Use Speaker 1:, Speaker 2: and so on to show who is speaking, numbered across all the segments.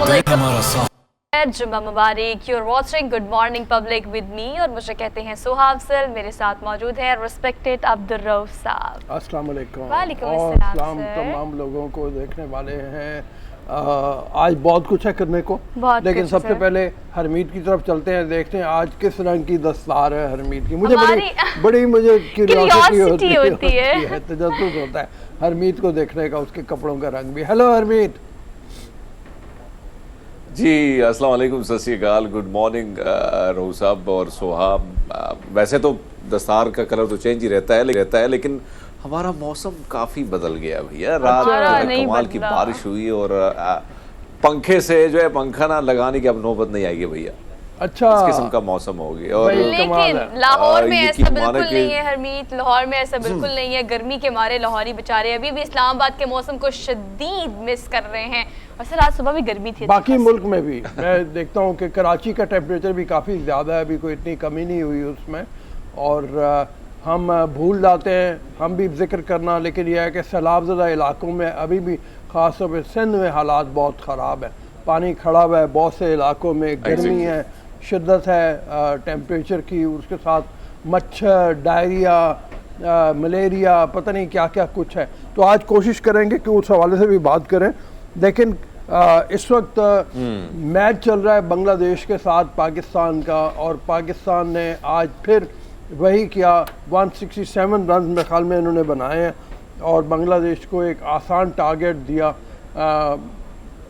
Speaker 1: अस्सलामुअलैकुम, जुम्मा मुबारक। You're watching good morning public with me, और मुझे कहते हैं सुहाब सर। मेरे साथ मौजूद है रिस्पेक्टेड अब्दुल रऊफ साहब।
Speaker 2: अस्सलाम वालेकुम।
Speaker 1: वालेकुम
Speaker 2: और
Speaker 1: अस्सलाम
Speaker 2: सलाम
Speaker 1: सर।
Speaker 2: तमाम लोगों को देखने वाले हैं। आज बहुत कुछ है करने को, लेकिन सबसे पहले हरमीत की तरफ चलते हैं, देखते हैं आज किस रंग की दस्तार है हरमीत की। मुझे बड़ी मुझे क्यूरियोसिटी होती है, तजस्सुस होता है हरमीत को देखने का, उसके कपड़ों का रंग भी। हेलो हरमीत
Speaker 3: जी, अस्सलाम वालेकुम, सत श्री अकाल, गुड मॉर्निंग रोहू साहब और सोहाब। वैसे तो दस्तार का कलर तो चेंज ही रहता है, लेकिन हमारा मौसम काफ़ी बदल गया भैया। रात कमाल की बारिश हुई और पंखे से जो है पंखा ना लगाने की अब नौबत नहीं आएगी भैया।
Speaker 2: अच्छा,
Speaker 3: इस किस्म का मौसम हो गया। और
Speaker 1: लेकिन लाहौर में ऐसा बिल्कुल नहीं है हरमीत, लाहौर में ऐसा बिल्कुल नहीं है। गर्मी के मारे लाहौरी बेचारे अभी भी इस्लामाबाद के मौसम को शदीद मिस कर रहे हैं। और सर आज सुबह भी गर्मी थी।
Speaker 2: बाकी मुल्क में भी मैं देखता हूँ कि कराची का टेम्परेचर भी काफ़ी ज़्यादा है, अभी कोई इतनी कमी नहीं हुई उसमें। और हम भूल जाते हैं हम भी जिक्र करना, लेकिन यह है कि सैलाबज़दा इलाकों में अभी भी ख़ास तौर पर सिंध में हालात बहुत ख़राब है। पानी खड़ा हुआ है, बहुत से इलाकों में गर्मी है, शिद्दत है टेम्परेचर की, उसके साथ मच्छर, डायरिया, मलेरिया, पता नहीं क्या क्या कुछ है। तो आज कोशिश करेंगे कि उस हवाले से भी बात करें। लेकिन इस वक्त मैच चल रहा है बांग्लादेश के साथ पाकिस्तान का, और पाकिस्तान ने आज फिर वही किया। 167 रन मेरे ख्याल में इन्होंने बनाए हैं और बांग्लादेश को एक आसान टारगेट दिया।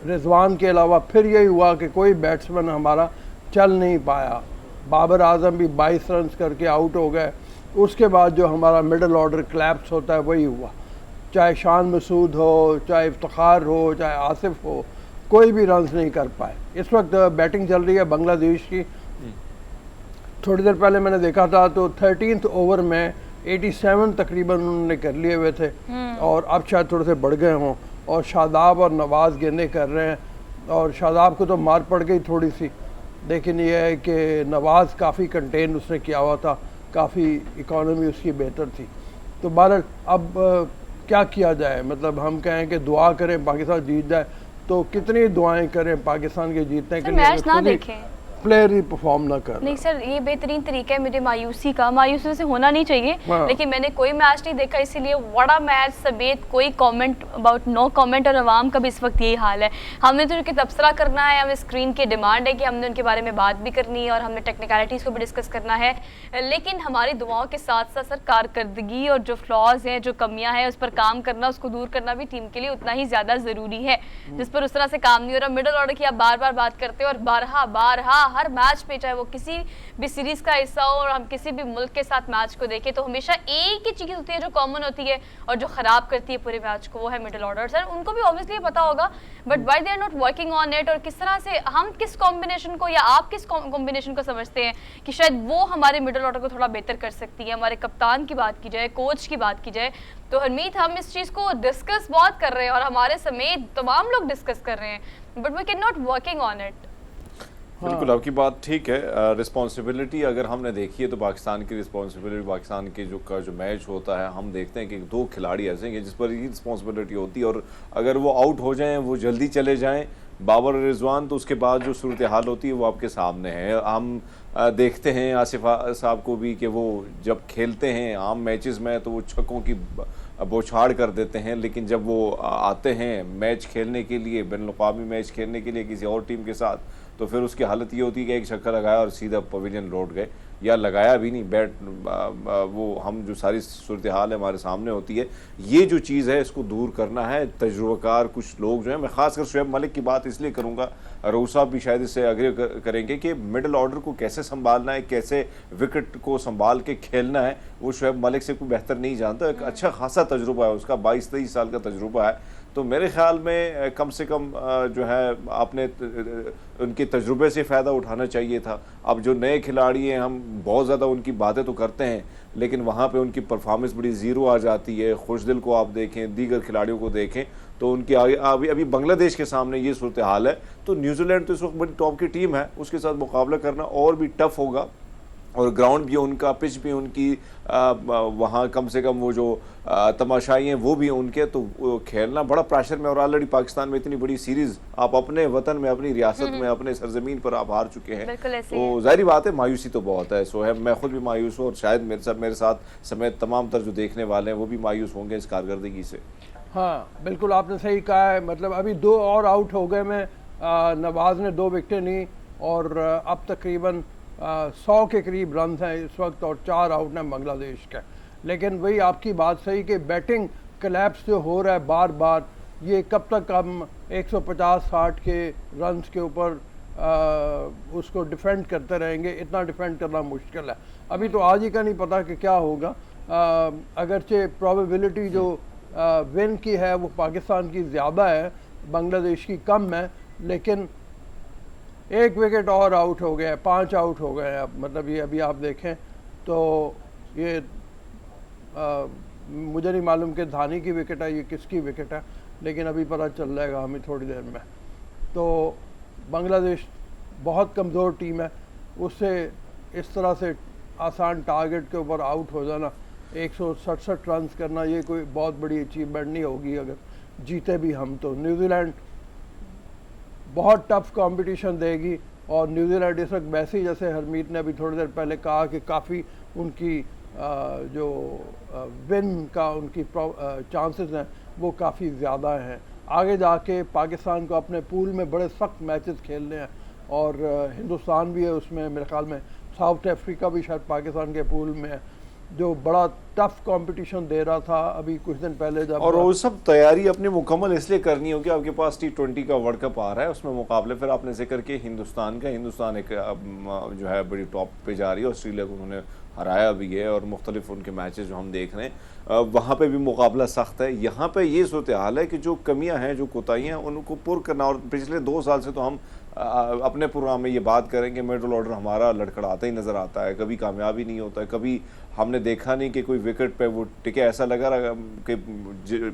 Speaker 2: रिजवान के अलावा फिर यही हुआ कि कोई बैट्समैन हमारा चल नहीं पाया। बाबर आजम भी 22 रन करके आउट हो गए। उसके बाद जो हमारा मिडल ऑर्डर क्लैप्स होता है वही हुआ, चाहे शान मसूद हो, चाहे इफ्तिखार हो, चाहे आसिफ हो, कोई भी रन्स नहीं कर पाए। इस वक्त बैटिंग चल रही है बांग्लादेश की। थोड़ी देर पहले मैंने देखा था तो 13th ओवर में 87 तकरीबन उन्होंने कर लिए हुए थे, और अब शायद थोड़े से बढ़ गए हों। और शादाब और नवाज़ गेंदें कर रहे हैं, और शादाब को तो मार पड़ गई थोड़ी सी, लेकिन यह है कि नवाज़ काफ़ी कंटेन उसने किया हुआ था, काफ़ी इकॉनमी उसकी बेहतर थी। तो बहरहाल अब क्या किया जाए, मतलब हम कहें कि दुआ करें पाकिस्तान जीत जाए, तो कितनी दुआएं करें पाकिस्तान के जीतने के लिए?
Speaker 1: मैच ना देखें,
Speaker 2: प्लेयर ही परफॉर्म ना कर।
Speaker 1: नहीं सर, ये बेहतरीन तरीका है मेरे मायूसी का। मायूसी से होना नहीं चाहिए, लेकिन मैंने कोई मैच नहीं देखा, इसीलिए बड़ा मैच समेत कोई कमेंट अबाउट नो कमेंट। और आवाम का भी इस वक्त यही हाल है। हमने तो उनके तबसरा करना है, हमें स्क्रीन की डिमांड है कि हमने उनके बारे में बात भी करनी है और हमने टेक्निकलिटीज़ को भी डिस्कस करना है। लेकिन हमारी दुआओं के साथ साथ सर कारकर्दगी और जो फ्लॉज हैं, जो कमियाँ हैं, उस पर काम करना, उसको दूर करना भी टीम के लिए उतना ही ज़्यादा ज़रूरी है, जिस पर उस तरह से काम नहीं हो रहा। मिडल ऑर्डर की आप बार बार बात करते हो, और बारहा हर मैच पे, चाहे वो किसी भी सीरीज का हिस्सा हो और हम किसी भी मुल्क के साथ मैच को देखें, तो हमेशा एक ही चीज होती है जो कॉमन होती है और जो खराब करती है पूरे मैच को, वो है मिडल ऑर्डर। सर उनको भी ऑब्वियसली पता होगा, but why they are not working on it. और किस तरह से हम किस कॉम्बिनेशन को, या आप किस कॉम्बिनेशन को समझते हैं कि शायद वो हमारे मिडल ऑर्डर को थोड़ा बेहतर कर सकती है? हमारे कप्तान की बात की जाए, कोच की बात की जाए, तो हरमीत हम इस चीज़ को डिस्कस बहुत कर रहे हैं और हमारे समेत तमाम लोग डिस्कस कर रहे हैं, but we can not working on it.
Speaker 3: बिल्कुल आपकी बात ठीक है। रिस्पॉन्सिबिलिटी अगर हमने देखी है तो पाकिस्तान की रिस्पॉन्सिबिलिटी, पाकिस्तान के जो मैच होता है, हम देखते हैं कि 2 खिलाड़ी ऐसे हैं जिस पर ये रिस्पॉन्सिबिलिटी होती है, और अगर वो आउट हो जाएं, वो जल्दी चले जाएं, बाबर और रिजवान, तो उसके बाद जो सूरत हाल होती है वो आपके सामने है। हम देखते हैं आसिफ साहब को भी कि वो जब खेलते हैं आम मैचेस में तो वो छक्कों की बौछार कर देते हैं, लेकिन जब वो आते हैं मैच खेलने के लिए, बैनुल-अक़वामी मैच खेलने के लिए किसी और टीम के साथ, तो फिर उसकी हालत ये होती है कि एक छक्का लगाया और सीधा पवेलियन लौट गए, या लगाया भी नहीं, बैट वो हम जो सारी सूरत हाल है हमारे सामने होती है। ये जो चीज़ है इसको दूर करना है। तजुर्बाकार कुछ लोग जो हैं, मैं खासकर शुएब मलिक की बात इसलिए करूँगा, रोहू साहब भी शायद इससे एग्री करेंगे कि मिडल ऑर्डर को कैसे संभालना है, कैसे विकेट को संभाल के खेलना है, वो शुएब मलिक से कोई बेहतर नहीं जानता। एक अच्छा खासा तजुर्बा है उसका, 22-23 साल का तजुर्बा है। तो मेरे ख्याल में कम से कम जो है आपने उनके तजुर्बे से फ़ायदा उठाना चाहिए था। अब जो नए खिलाड़ी हैं, हम बहुत ज़्यादा उनकी बातें तो करते हैं, लेकिन वहाँ पे उनकी परफॉर्मेंस बड़ी ज़ीरो आ जाती है। खुशदिल को आप देखें, दीगर खिलाड़ियों को देखें, तो उनकी आगे अभी बांग्लादेश के सामने ये सूरत हाल है। तो न्यूजीलैंड तो इस वक्त बड़ी टॉप की टीम है, उसके साथ मुकाबला करना और भी टफ होगा। और ग्राउंड भी उनका, पिच भी उनकी, वहाँ कम से कम वो जो तमाशाई हैं वो भी उनके, तो वो खेलना बड़ा प्रेशर में। और ऑलरेडी पाकिस्तान में इतनी बड़ी सीरीज आप अपने वतन में, अपनी रियासत में, अपने सरजमीन पर आप हार चुके हैं, तो जाहिर बात है मायूसी तो बहुत है। सो है, मैं खुद भी मायूस हूँ और शायद मेरे साथ समेत तमाम तर जो देखने वाले हैं वो भी मायूस होंगे इस कारकर्दगी से।
Speaker 2: हाँ बिल्कुल आपने सही कहा है। मतलब अभी 2 और आउट हो गए में, नवाज ने 2 विकेटें ली और अब तकरीबन 100 के करीब रन हैं इस वक्त और 4 आउट हैं बांग्लादेश के। लेकिन वही आपकी बात सही कि बैटिंग कोलैप्स जो हो रहा है बार बार, ये कब तक हम 150-60 के रन्स के ऊपर उसको डिफेंड करते रहेंगे? इतना डिफेंड करना मुश्किल है। अभी तो आज ही का नहीं पता कि क्या होगा। अगरचे प्रोबेबिलिटी जो विन की है वो पाकिस्तान की ज़्यादा है, बांग्लादेश की कम है, लेकिन 1 विकेट और आउट हो गया, 5 आउट हो गए अब। मतलब ये अभी आप देखें तो ये मुझे नहीं मालूम कि धानी की विकेट है, ये किसकी विकेट है, लेकिन अभी पता चल जाएगा हमें थोड़ी देर में। तो बांग्लादेश बहुत कमज़ोर टीम है, उससे इस तरह से आसान टारगेट के ऊपर आउट हो जाना, 167 रन करना, ये कोई बहुत बड़ी अचीवमेंट नहीं होगी अगर जीते भी हम तो। न्यूजीलैंड बहुत टफ कंपटीशन देगी और न्यूजीलैंड इस वक्त वैसे ही, जैसे हरमीत ने अभी थोड़ी देर पहले कहा कि काफ़ी उनकी जो विन का उनकी चांसेस हैं वो काफ़ी ज़्यादा हैं। आगे जाके पाकिस्तान को अपने पूल में बड़े सख्त मैचेस खेलने हैं और हिंदुस्तान भी है उसमें, मेरे ख्याल में साउथ अफ्रीका भी शायद पाकिस्तान के पूल में है, जो बड़ा टफ कंपटीशन दे रहा था अभी कुछ दिन पहले जब।
Speaker 3: और वो सब तैयारी अपनी मुकम्मल इसलिए करनी होगी, आपके पास T20 का वर्ल्ड कप आ रहा है, उसमें मुकाबले, फिर आपने जिक्र किया हिंदुस्तान का, हिंदुस्तान एक जो है बड़ी टॉप पे जा रही है, ऑस्ट्रेलिया को उन्होंने हराया भी है और मुख्तलिफ उनके मैचेस जो हम देख रहे हैं वहाँ पे भी मुकाबला सख्त है। यहाँ पे ये सूरत हाल है कि जो कमियाँ हैं, जो कोताहियाँ हैं, उनको पुर करना। और पिछले 2 साल से तो हम अपने प्रोग्राम में ये बात करेंगे, मिडल ऑर्डर हमारा लड़खड़ाता ही नज़र आता है, कभी कामयाबी नहीं होता है, कभी हमने देखा नहीं कि कोई विकेट पे वो टिके। ऐसा लगा रहा कि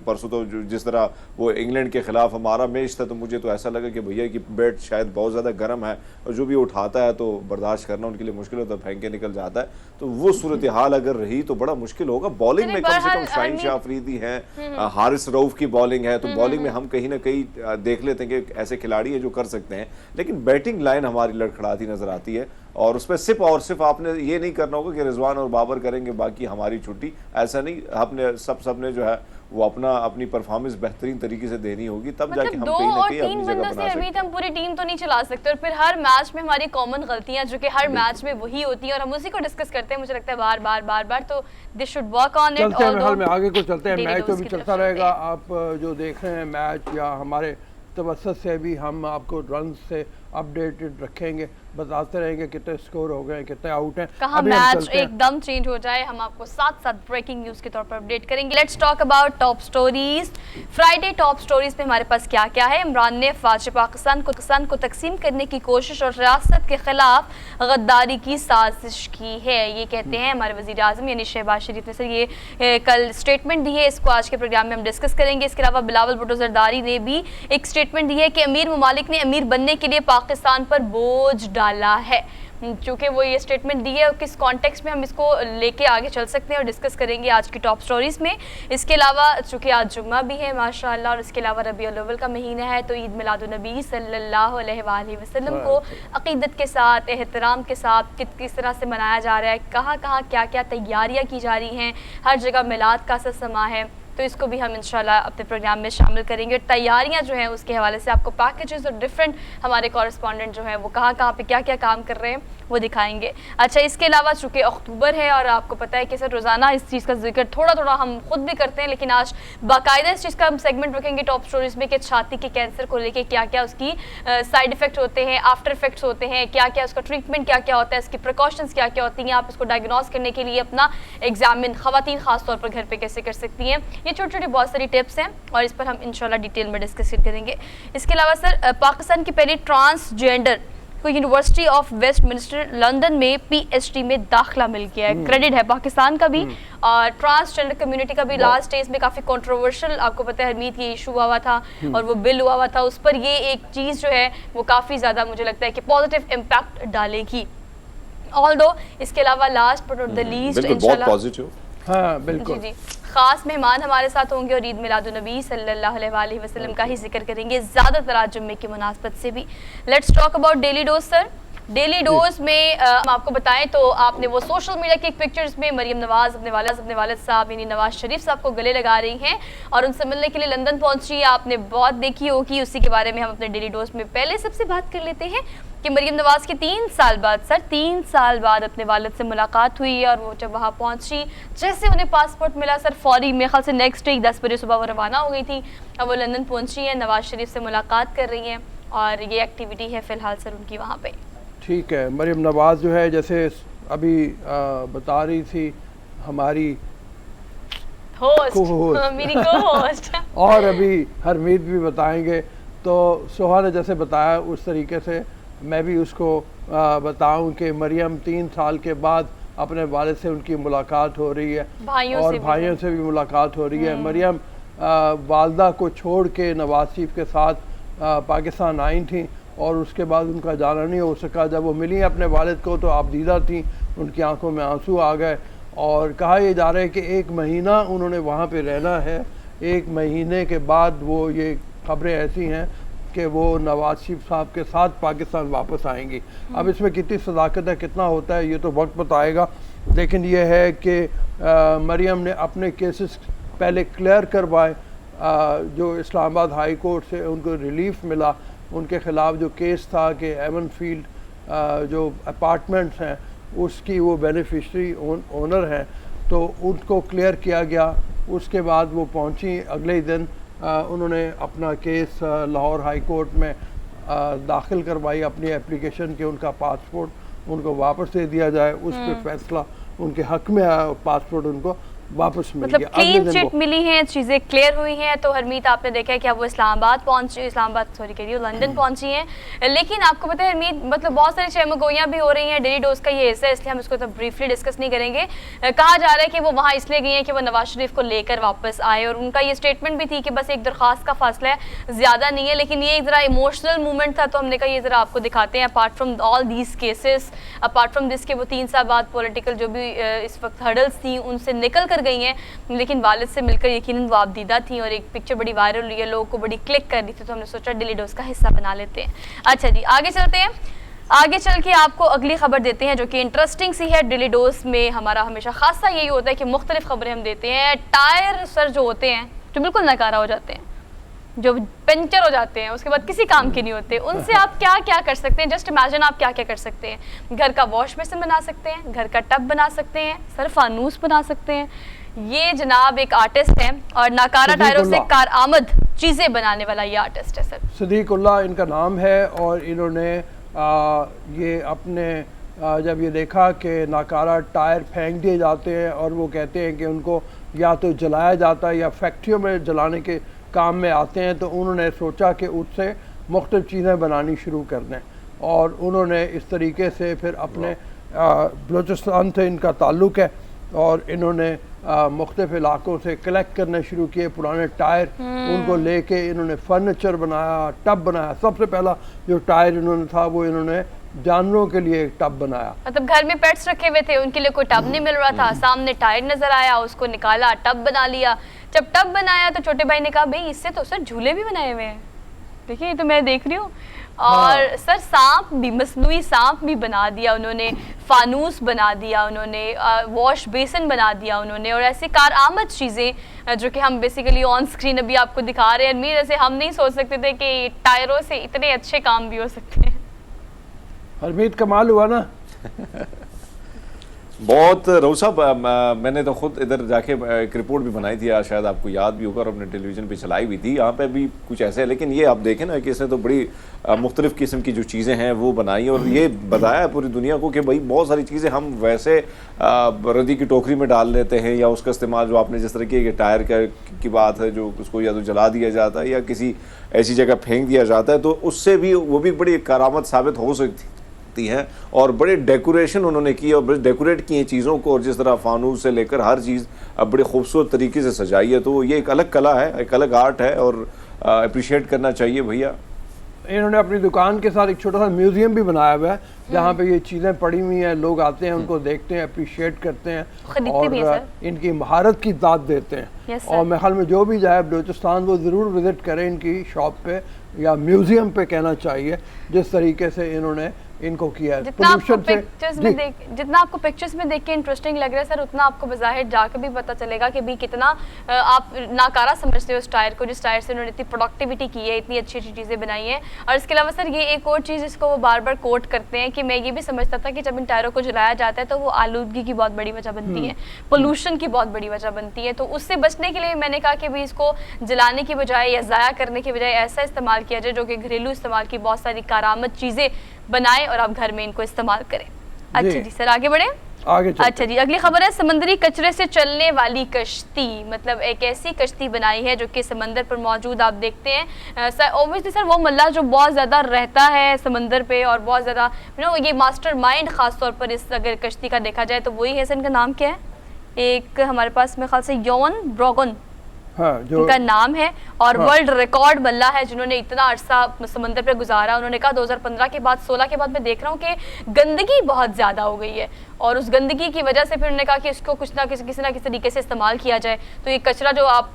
Speaker 3: परसों तो जिस तरह वो इंग्लैंड के ख़िलाफ़ हमारा मैच था, तो मुझे तो ऐसा लगा कि भैया की बैट शायद बहुत ज़्यादा गर्म है और जो भी उठाता है तो बर्दाश्त करना उनके लिए मुश्किल होता है, फेंक के निकल जाता है। तो वो सूरत हाल अगर रही तो बड़ा मुश्किल होगा। बॉलिंग में कम से कम शाहीन शाह अफरीदी हैं, हारिस रऊफ की बॉलिंग है, तो बॉलिंग में हम कहीं ना कहीं देख लेते हैं कि ऐसे खिलाड़ी है जो कर सकते हैं, लेकिन बैटिंग लाइन हमारी लड़खड़ाती नजर आती है। और उस पर सिर्फ और सिर्फ आपने ये नहीं करना होगा कि रिजवान और बाबर करेंगे बाकी हमारी छुट्टी, ऐसा नहीं। आपने सबने जो है वो अपनी परफॉर्मेंस बेहतरीन तरीके से देनी होगी, तब जाके हम कहीं ना कहीं अपनी जगह बना सकते हैं।
Speaker 1: हम पूरी टीम तो नहीं चला सकते और फिर हर मैच में हमारी कॉमन गलतियां जो कि हर मैच में वही होती हैं और हम उसी को डिस्कस करते हैं, मुझे लगता है बार बार। तो this should work on it.
Speaker 2: चलते हैं, में आगे को चलते हैं, मैच तो भी चलता रहेगा। आप जो देख रहे हैं मैच, या हमारे तवस्सुत से भी हम आपको रन से अपडेटेड रखेंगे, बताते रहेंगे कितने स्कोर हो गए, कितने आउट हैं।
Speaker 1: कहाँ मैच एकदम चेंज हो जाए, हम आपको साथ साथ ब्रेकिंग न्यूज के तौर पर अपडेट करेंगे। Let's talk about top stories. Friday top stories में हमारे पास क्या क्या है। इमरान ने फौज पाकिस्तान को तकसीम करने की कोशिश और रियासत के खिलाफ गद्दारी की साजिश की है, ये कहते हैं हमारे वजीर आजम यानी शहबाज शरीफ ने। सर ये कल स्टेटमेंट दी है, इसको आज के प्रोग्राम में हम डिस्कस करेंगे। इसके अलावा बिलावल भुट्टो जरदारी ने भी एक स्टेटमेंट दी है कि अमीर ममालिक ने अमीर बनने के लिए पाकिस्तान पर बोझ डाला है। चूँकि वो ये स्टेटमेंट दी है और किस कॉन्टेक्स्ट में हम इसको लेके आगे चल सकते हैं और डिस्कस करेंगे आज की टॉप स्टोरीज में। इसके अलावा चूँकि आज जुम्मा भी है माशाअल्लाह, और इसके अलावा रबीउल अव्वल का महीना है, तो ईद मिलादुन्नबी सल्लल्लाहु अलैहि वसल्लम को अक़ीदत के साथ, एहतराम के साथ किस तरह से मनाया जा रहा है, कहाँ कहाँ क्या क्या तैयारियाँ की जा रही हैं, हर जगह मिलाद का सा समा है, तो इसको भी हम इंशाल्लाह अपने प्रोग्राम में शामिल करेंगे। और तैयारियां जो हैं उसके हवाले से आपको पैकेजेस और डिफरेंट हमारे कॉरेस्पॉन्डेंट जो हैं वो कहाँ पे क्या क्या काम कर रहे हैं वो दिखाएंगे। अच्छा, इसके अलावा चूँकि अक्टूबर है और आपको पता है कि सर रोज़ाना इस चीज़ का जिक्र थोड़ा हम खुद भी करते हैं, लेकिन आज बाकायदा इस चीज़ का हम सेगमेंट रखेंगे टॉप स्टोरीज में कि छाती के कैंसर को लेके क्या क्या उसकी साइड इफेक्ट होते हैं, आफ्टर इफेक्ट्स होते हैं, क्या क्या उसका ट्रीटमेंट क्या क्या होता है, इसकी प्रिकॉशंस क्या क्या होती हैं, आप उसको डायग्नोस करने के लिए अपना एग्जामिन ख़वातीन खासतौर पर घर पर कैसे कर सकती हैं। ये छोटी छोटी बहुत सारी टिप्स हैं और इस पर हम इंशाल्लाह डिटेल में डिस्कस करेंगे। इसके अलावा सर पाकिस्तान की पहली ट्रांसजेंडर को यूनिवर्सिटी ऑफ वेस्टमिंस्टर लंदन में PhD में दाखिला मिल गया है। क्रेडिट है पाकिस्तान का भी और ट्रांसजेंडर कम्युनिटी का भी। लास्ट डेज में काफ़ी कंट्रोवर्शियल, आपको पता है हरमीत, ये इशू हुआ था और वो बिल हुआ था, उस पर ये एक चीज़ जो है वो काफ़ी ज़्यादा मुझे लगता है कि पॉजिटिव इम्पैक्ट डालेगी। ऑल्दो इसके अलावा last but not the least
Speaker 3: बिल्कुल बहुत
Speaker 1: इंशाल्लाह
Speaker 3: पॉजिटिव।
Speaker 2: हाँ
Speaker 1: जी
Speaker 2: बिल्कुल।
Speaker 1: जी खास मेहमान हमारे साथ होंगे और ईद मिलादुन्नबी सल्लल्लाहु अलैहि वसल्लम का ही जिक्र करेंगे ज़्यादातर आज जुम्मे की मुनासबत से भी। Let's talk about daily dose sir. Daily dose में हम आपको बताएं तो आपने वो सोशल मीडिया के पिक्चर्स में मरियम नवाज अपने वालिद साहब यानी नवाज शरीफ साहब को गले लगा रही हैं और उनसे मिलने के लिए लंदन पहुंच रही है। आपने बहुत देखी होगी, उसी के बारे में हम अपने डेली डोज में पहले सबसे बात कर लेते हैं कि मरियम नवाज की 3 साल बाद सर 3 साल बाद अपने वालिद से मुलाकात हुई और वो जब वहाँ पहुंची जैसे उन्हें पासपोर्ट मिला सर फौरी मेरे ख्याल से नेक्स्ट डे 10 बजे सुबह वो रवाना हो गई थी। अब वो लंदन पहुंची हैं, नवाज शरीफ से मुलाकात कर रही हैं और ये एक्टिविटी है फ़िलहाल सर उनकी वहाँ पे।
Speaker 2: ठीक है, मरियम नवाज़ जो है जैसे अभी बता रही थी हमारी
Speaker 1: होस्ट मेरी को-होस्ट
Speaker 2: और अभी हरमीत भी बताएंगे, तो सोहा ने जैसे बताया उस तरीके से मैं भी उसको बताऊं कि मरियम 3 साल के बाद अपने वालिद से उनकी मुलाकात हो रही है और भाइयों से भी मुलाकात हो रही है। मरियम वालदा को छोड़ के नवाज शरीफ के साथ पाकिस्तान आई थी और उसके बाद उनका जाना नहीं हो सका। जब वो मिली अपने वालिद को तो आबदीदा थी, उनकी आंखों में आंसू आ गए और कहा यह जा रहा है कि 1 महीना उन्होंने वहाँ पे रहना है। 1 महीने के बाद वो ये खबरें ऐसी हैं कि वो नवाज शरीफ साहब के साथ पाकिस्तान वापस आएंगी। अब इसमें कितनी सदाकत है, कितना होता है, ये तो वक्त बताएगा, लेकिन ये है कि मरियम ने अपने केसेस पहले क्लियर करवाए। जो इस्लामाबाद हाई कोर्ट से उनको रिलीफ मिला, उनके ख़िलाफ़ जो केस था कि एवन फील्ड जो अपार्टमेंट्स हैं उसकी वो बेनिफिशरी ओनर हैं, तो उनको क्लियर किया गया। उसके बाद वो पहुंची, अगले ही दिन उन्होंने अपना केस लाहौर हाई कोर्ट में दाखिल करवाई अपनी एप्लीकेशन कि उनका पासपोर्ट उनको वापस दे दिया जाए। उस पर फैसला उनके हक़ में आया, पासपोर्ट उनको वापस मिल
Speaker 1: मतलब
Speaker 2: गया।
Speaker 1: क्लीन चिट मिली हैं, चीज़ें क्लियर हुई हैं। तो हरमीत आपने देखा है कि अब वो लंदन पहुंची हैं। लेकिन आपको पता है हरमीत, मतलब बहुत सारी चहमगोइयाँ भी हो रही हैं। डेली डोज का ये हिस्सा है, इसलिए हम इसको तो ब्रीफली डिस्कस नहीं करेंगे। कहा जा रहा है कि वो वहाँ इसलिए गई हैं कि वो नवाज शरीफ को लेकर वापस आए और उनका ये स्टेटमेंट भी थी कि बस एक दरख्वास्त का फासला है, ज़्यादा नहीं है। लेकिन ये ज़रा इमोशनल मूवमेंट था, तो हमने कहा ये ज़रा आपको दिखाते हैं। Apart from all these cases, apart from this के वो 3 साल बाद पॉलिटिकल जो भी इस वक्त हर्डल्स थी उनसे निकल कर गई हैं, लेकिन वालिद से मिलकर यकीनन वो आबदीदा थी और एक पिक्चर बड़ी वायरल हुई है, लोगों को बड़ी क्लिक कर रही थी, तो हमने सोचा डेली डोज का हिस्सा बना लेते हैं। अच्छा जी, आगे चलते हैं। आगे चल के आपको अगली खबर देते हैं जो कि इंटरेस्टिंग सी है। डेली डोज में हमारा हमेशा खासा यही होता है कि मुख्तलिफ खबरें हम देते हैं। टायर सर जो होते हैं जो बिल्कुल नकारा हो जाते हैं, जो पंचर हो जाते हैं, उसके बाद किसी काम के नहीं होते, उनसे आप क्या क्या कर सकते हैं? जस्ट इमेजिन आप क्या क्या कर सकते हैं। घर का वॉश बेसिन बना सकते हैं, घर का टब बना सकते हैं, सर फानूस बना सकते हैं। ये जनाब एक आर्टिस्ट है और नाकारा टायरों से कारआमद चीज़ें बनाने वाला ये आर्टिस्ट है सर।
Speaker 2: सदीकुल्लाह इनका नाम है और इन्होंने ये अपने जब ये देखा कि नाकारा टायर फेंक दिए जाते हैं और वो कहते हैं कि उनको या तो जलाया जाता है या फैक्ट्रियों में जलाने के काम में आते हैं, तो उन्होंने सोचा कि उससे मुख्तलिफ चीज़ें बनानी शुरू कर दें और उन्होंने इस तरीके से फिर अपने बलूचिस्तान से इनका ताल्लुक़ है और इन्होंने मुख्तलिफ इलाकों से कलेक्ट करने शुरू किए पुराने टायर, उनको लेके इन्होंने फर्नीचर बनाया, टब बनाया। सबसे पहला जो टायर इन्होंने था वो इन्होंने जानवरों के लिए एक टब बनाया।
Speaker 1: मतलब घर में पेट्स रखे हुए थे, उनके लिए कोई टब नहीं मिल रहा था, सामने टायर नजर आया, उसको निकाला, टब बना लिया। जब टब बनाया तो छोटे भाई ने कहा भाई इससे तो सर झूले भी बनाए हुए हैं, देखिए ये तो मैं देख रही हूँ। और
Speaker 2: हाँ।
Speaker 1: सर सांप भी, मसनूई सांप भी बना दिया उन्होंने, फानूस बना दिया उन्होंने, वॉश बेसिन बना दिया उन्होंने और ऐसी कारआमद चीज़ें जो कि हम बेसिकली ऑन स्क्रीन अभी आपको दिखा रहे हैं। मीर ऐसे हम नहीं सोच सकते थे कि टायरों से इतने अच्छे काम भी हो सकते हैं।
Speaker 2: हरमीत कमाल हुआ ना।
Speaker 3: बहुत रऊ साहब, मैंने तो खुद इधर जाके एक रिपोर्ट भी बनाई थी, शायद आपको याद भी होगा और अपने टेलीविज़न पे चलाई भी थी। यहाँ पे भी कुछ ऐसे है, लेकिन ये आप देखें ना कि इसने तो बड़ी मुख्तलिफ़ किस्म की जो चीज़ें हैं वो बनाई और ये बताया पूरी दुनिया को कि भाई बहुत सारी चीज़ें हम वैसे रद्दी की टोकरी में डाल लेते हैं या उसका इस्तेमाल जो आपने जिस तरह की टायर की बात है जो उसको या तो जला दिया जाता है या किसी ऐसी जगह फेंक दिया जाता है, तो उससे भी वो भी बड़ी करामत साबित हो सकती हैं और बड़े डेकोरेशन उन्होंने की और बड़े डेकोरेट किए चीज़ों को और जिस तरह फानूस से लेकर हर चीज़ अब बड़े खूबसूरत तरीके से सजाई है। तो ये एक अलग कला है, एक अलग आर्ट है और अप्रिशिएट करना चाहिए भैया।
Speaker 2: इन्होंने अपनी दुकान के साथ एक छोटा सा म्यूजियम भी बनाया हुआ है जहाँ पे ये चीज़ें पड़ी हुई हैं, लोग आते हैं उनको देखते हैं, अप्रिशिएट करते हैं
Speaker 1: खरीदते भी हैं
Speaker 2: और
Speaker 1: सर।
Speaker 2: इनकी महारत की दाद देते हैं।
Speaker 1: Yes sir.
Speaker 2: और मेरे ख्याल में जो भी जाए बलूचिस्तान वो ज़रूर विज़िट करें इनकी शॉप पे या म्यूजियम पे कहना चाहिए, जिस तरीके से इन्होंने इनको किया है।
Speaker 1: जितना आपको
Speaker 2: Pollution से-
Speaker 1: पिक्चर्स
Speaker 2: जी।
Speaker 1: में देख जितना आपको पिक्चर्स में देख के इंटरेस्टिंग लग रहा है सर, उतना आपको बाज़ाहिर जाकर भी पता चलेगा कि भी कितना आप नाकारा समझते हो उस टायर को, जिस टायर से उन्होंने इतनी प्रोडक्टिविटी की है, इतनी अच्छी अच्छी चीज़ें बनाई हैं। और इसके अलावा सर ये एक और चीज़ इसको वो बार बार कोट करते हैं कि मैं ये भी समझता था कि जब इन टायरों को जलाया जाता है तो वो आलूदगी की बहुत बड़ी वजह बनती है, पोल्यूशन की बहुत बड़ी वजह बनती है। तो उससे बचने के लिए मैंने कहा कि भी इसको जलाने की बजाय या ज़ाया करने की बजाय ऐसा इस्तेमाल किया जाए जो कि घरेलू इस्तेमाल की बहुत सारी कारामद चीज़ें बनाए और आप घर में इनको इस्तेमाल करें। अच्छा जी सर, आगे बढ़े।
Speaker 2: आगे चलते
Speaker 1: अच्छा जी, अगली खबर है समंदरी कचरे से चलने वाली कश्ती। मतलब एक ऐसी कश्ती बनाई है जो कि समंदर पर मौजूद, आप देखते हैं सर ओबियसली सर वो मल्लाह जो बहुत ज़्यादा रहता है समंदर पे और बहुत ज़्यादा ये मास्टरमाइंड ख़ास तौर पर इस अगर कश्ती का देखा जाए तो वही है। सर इनका नाम क्या है? एक हमारे पास मेरे ख्याल से योन ब्रोगन
Speaker 2: हाँ, जो
Speaker 1: उनका नाम है और
Speaker 2: हाँ।
Speaker 1: वर्ल्ड रिकॉर्ड मल्लाह है जिन्होंने इतना अरसा समंदर पे गुजारा। उन्होंने कहा 2015 के बाद 16 के बाद मैं देख रहा हूँ कि गंदगी बहुत ज़्यादा हो गई है और उस गंदगी की वजह से फिर उन्होंने कहा कि इसको कुछ ना किसी ना किसी तरीके से इस्तेमाल किया जाए। तो ये कचरा जो आप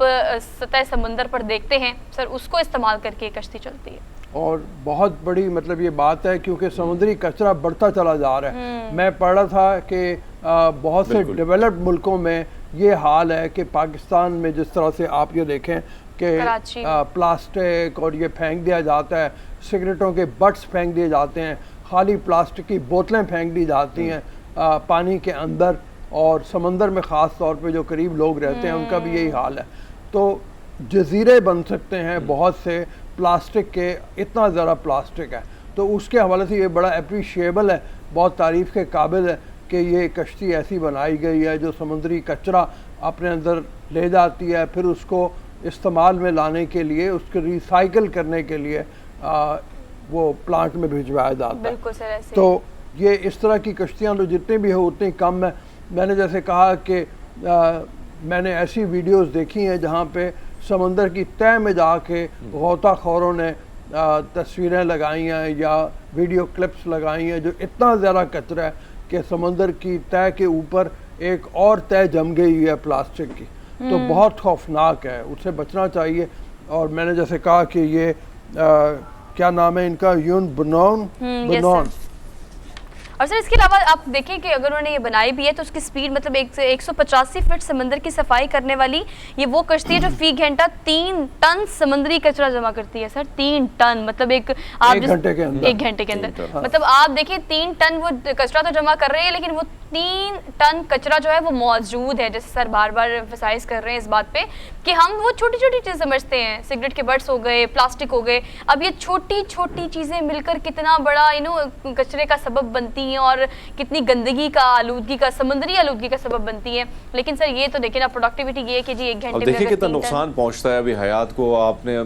Speaker 1: सतह समंदर पर देखते हैं सर, उसको इस्तेमाल करके ये कश्ती चलती है।
Speaker 2: और बहुत बड़ी मतलब ये बात है क्योंकि समुद्री कचरा बढ़ता चला जा रहा है। मैं पढ़ रहा था कि बहुत से
Speaker 3: बिल्कुल।
Speaker 2: डेवलप्ड मुल्कों में ये हाल है कि पाकिस्तान में जिस तरह से आप ये देखें
Speaker 1: कराची
Speaker 2: कि
Speaker 1: में।
Speaker 2: प्लास्टिक और ये फेंक दिया जाता है, सिगरेटों के बट्स फेंक दिए जाते हैं, खाली प्लास्टिक की बोतलें फेंक दी जाती हैं पानी के अंदर, और समंदर में ख़ास तौर पे जो करीब लोग रहते हैं उनका भी यही हाल है। तो जजीरे बन सकते हैं बहुत से प्लास्टिक के, इतना ज़रा प्लास्टिक है। तो उसके हवाले से ये बड़ा अप्रिशिएबल है, बहुत तारीफ़ के काबिल है कि ये कश्ती ऐसी बनाई गई है जो समुद्री कचरा अपने अंदर ले जाती है, फिर उसको इस्तेमाल में लाने के लिए, उसको रिसाइकल करने के लिए वो प्लांट में भिजवाया जाता है।
Speaker 1: बिल्कुल सर, ऐसे
Speaker 2: तो ये इस तरह की कश्तियाँ तो जितनी भी हो उतनी कम है। मैंने जैसे कहा कि मैंने ऐसी वीडियोस देखी हैं जहाँ पे समंदर की तह में जाके गोताखोरों ने तस्वीरें लगाई हैं या वीडियो क्लिप्स लगाई हैं, जो इतना ज़्यादा कचरा है कि समंदर की तह के ऊपर एक और तह जम गई है प्लास्टिक की। तो बहुत खौफनाक है, उससे बचना चाहिए। और मैंने जैसे कहा कि ये क्या नाम है इनका, यून बनॉन बनॉन।
Speaker 1: और सर इसके अलावा आप देखें कि अगर उन्होंने ये बनाई भी है तो उसकी स्पीड मतलब 185 फीट समंदर की सफाई करने वाली ये वो कश्ती है जो फी घंटा 3 टन समंदरी कचरा जमा करती है सर। 3 टन मतलब एक
Speaker 2: घंटे के अंदर,
Speaker 1: 1 घंटे के अंदर मतलब आप देखिए 3 टन वो कचरा तो जमा कर रहे हैं, लेकिन वो 3 टन कचरा जो है वो मौजूद है। जैसे सर बार बार एम्फसाइज कर रहे हैं इस बात पे कि हम वो छोटी छोटी चीज़ समझते हैं, सिगरेट के बट्स हो गए, प्लास्टिक हो गए, अब ये छोटी छोटी चीज़ें मिलकर कितना बड़ा कचरे का सबब बनती हैं और कितनी गंदगी का, आलूदगी का, समंदरी आलूदगी का सबब बनती है। लेकिन सर ये तो देखिए ना, प्रोडक्टिविटी ये है कि जी 1 घंटे में
Speaker 3: देखिए
Speaker 1: अगर
Speaker 3: कितना
Speaker 1: 3 टन
Speaker 3: नुकसान पहुंचता है अभी हयात को। आपने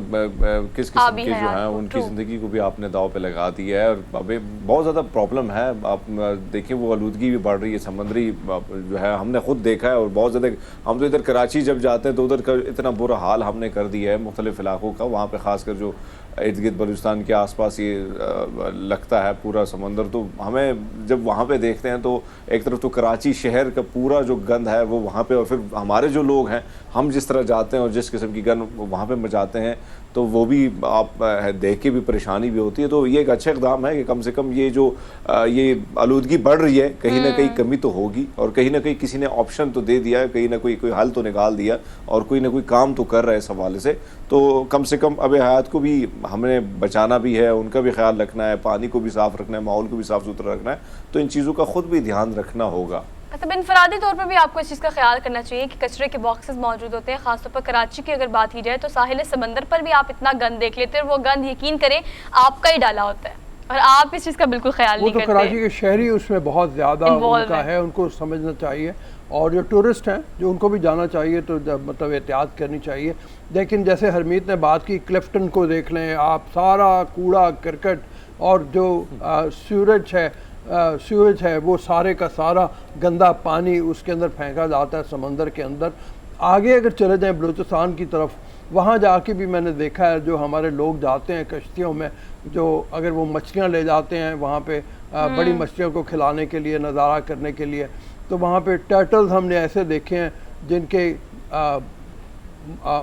Speaker 3: किस किस्म
Speaker 1: भी
Speaker 3: के जो
Speaker 1: हयात
Speaker 3: हैं
Speaker 1: को,
Speaker 3: उनकी
Speaker 1: true।
Speaker 3: ज़िंदगी को भी आपने दाव पे लगा दिया है और अभी बहुत ज़्यादा प्रॉब्लम है। आप देखिए वो आलूदगी भी बढ़ रही है, समंदरी जो है हमने खुद देखा है। और बहुत ज़्यादा हम तो इधर कराची जब जाते हैं तो उधर का इतना बुरा हाल हमने कर दिया है मुख्तलिफ इलाकों का। वहाँ पर ख़ासकर जो इर्द गिर्द बलूचिस्तान के आसपास ये लगता है पूरा समंदर, तो हमें जब वहाँ पे देखते हैं तो एक तरफ तो कराची शहर का पूरा जो गंद है वो वहाँ पे, और फिर हमारे जो लोग हैं हम जिस तरह जाते हैं और जिस किस्म की गंद वहाँ पे मचाते हैं तो वो भी आप देख के भी परेशानी भी होती है। तो ये एक अच्छा इक़दाम है कि कम से कम ये जो ये आलूदगी बढ़ रही है कहीं ना कहीं कमी तो होगी, और कहीं ना कहीं किसी ने ऑप्शन तो दे दिया है, कहीं ना कोई हल तो निकाल दिया और कोई ना कोई काम तो कर रहा है इस हवाले से। तो कम से कम अब हयात को भी हमें बचाना भी है, उनका भी ख्याल रखना है, पानी को भी साफ़ रखना है, माहौल को भी साफ़ सुथरा रखना है। तो इन चीज़ों का खुद भी ध्यान रखना होगा।
Speaker 1: मतलब इनफरादी तौर पर भी आपको इस चीज़ का ख्याल करना चाहिए कि कचरे के बॉक्सेस मौजूद होते हैं। खासतौर पर कराची की अगर बात की जाए तो साहिल समंदर पर भी आप इतना गंद देख लेते हैं और वो गंद यकीन करें आपका ही डाला होता है और आप इस चीज़ का बिल्कुल ख्याल नहीं
Speaker 2: करते।
Speaker 1: करते।
Speaker 2: कराची के शहरी उसमें बहुत ज़्यादा उनका है, उनको समझना चाहिए। और जो टूरिस्ट हैं जो उनको भी जाना चाहिए तो मतलब एहतियात करनी चाहिए। लेकिन जैसे हरमीत ने बात की, क्लिफ्टन को देख लें आप, सारा कूड़ा करकट और जो सीवेज है वो सारे का सारा गंदा पानी उसके अंदर फेंका जाता है समंदर के अंदर। आगे अगर चले जाएं बलूचिस्तान की तरफ वहाँ जाके भी मैंने देखा है, जो हमारे लोग जाते हैं कश्तियों में, जो अगर वो मछलियाँ ले जाते हैं वहाँ पे बड़ी मछलियों को खिलाने के लिए, नज़ारा करने के लिए, तो वहाँ पे टर्टल्स हमने ऐसे देखे हैं जिनके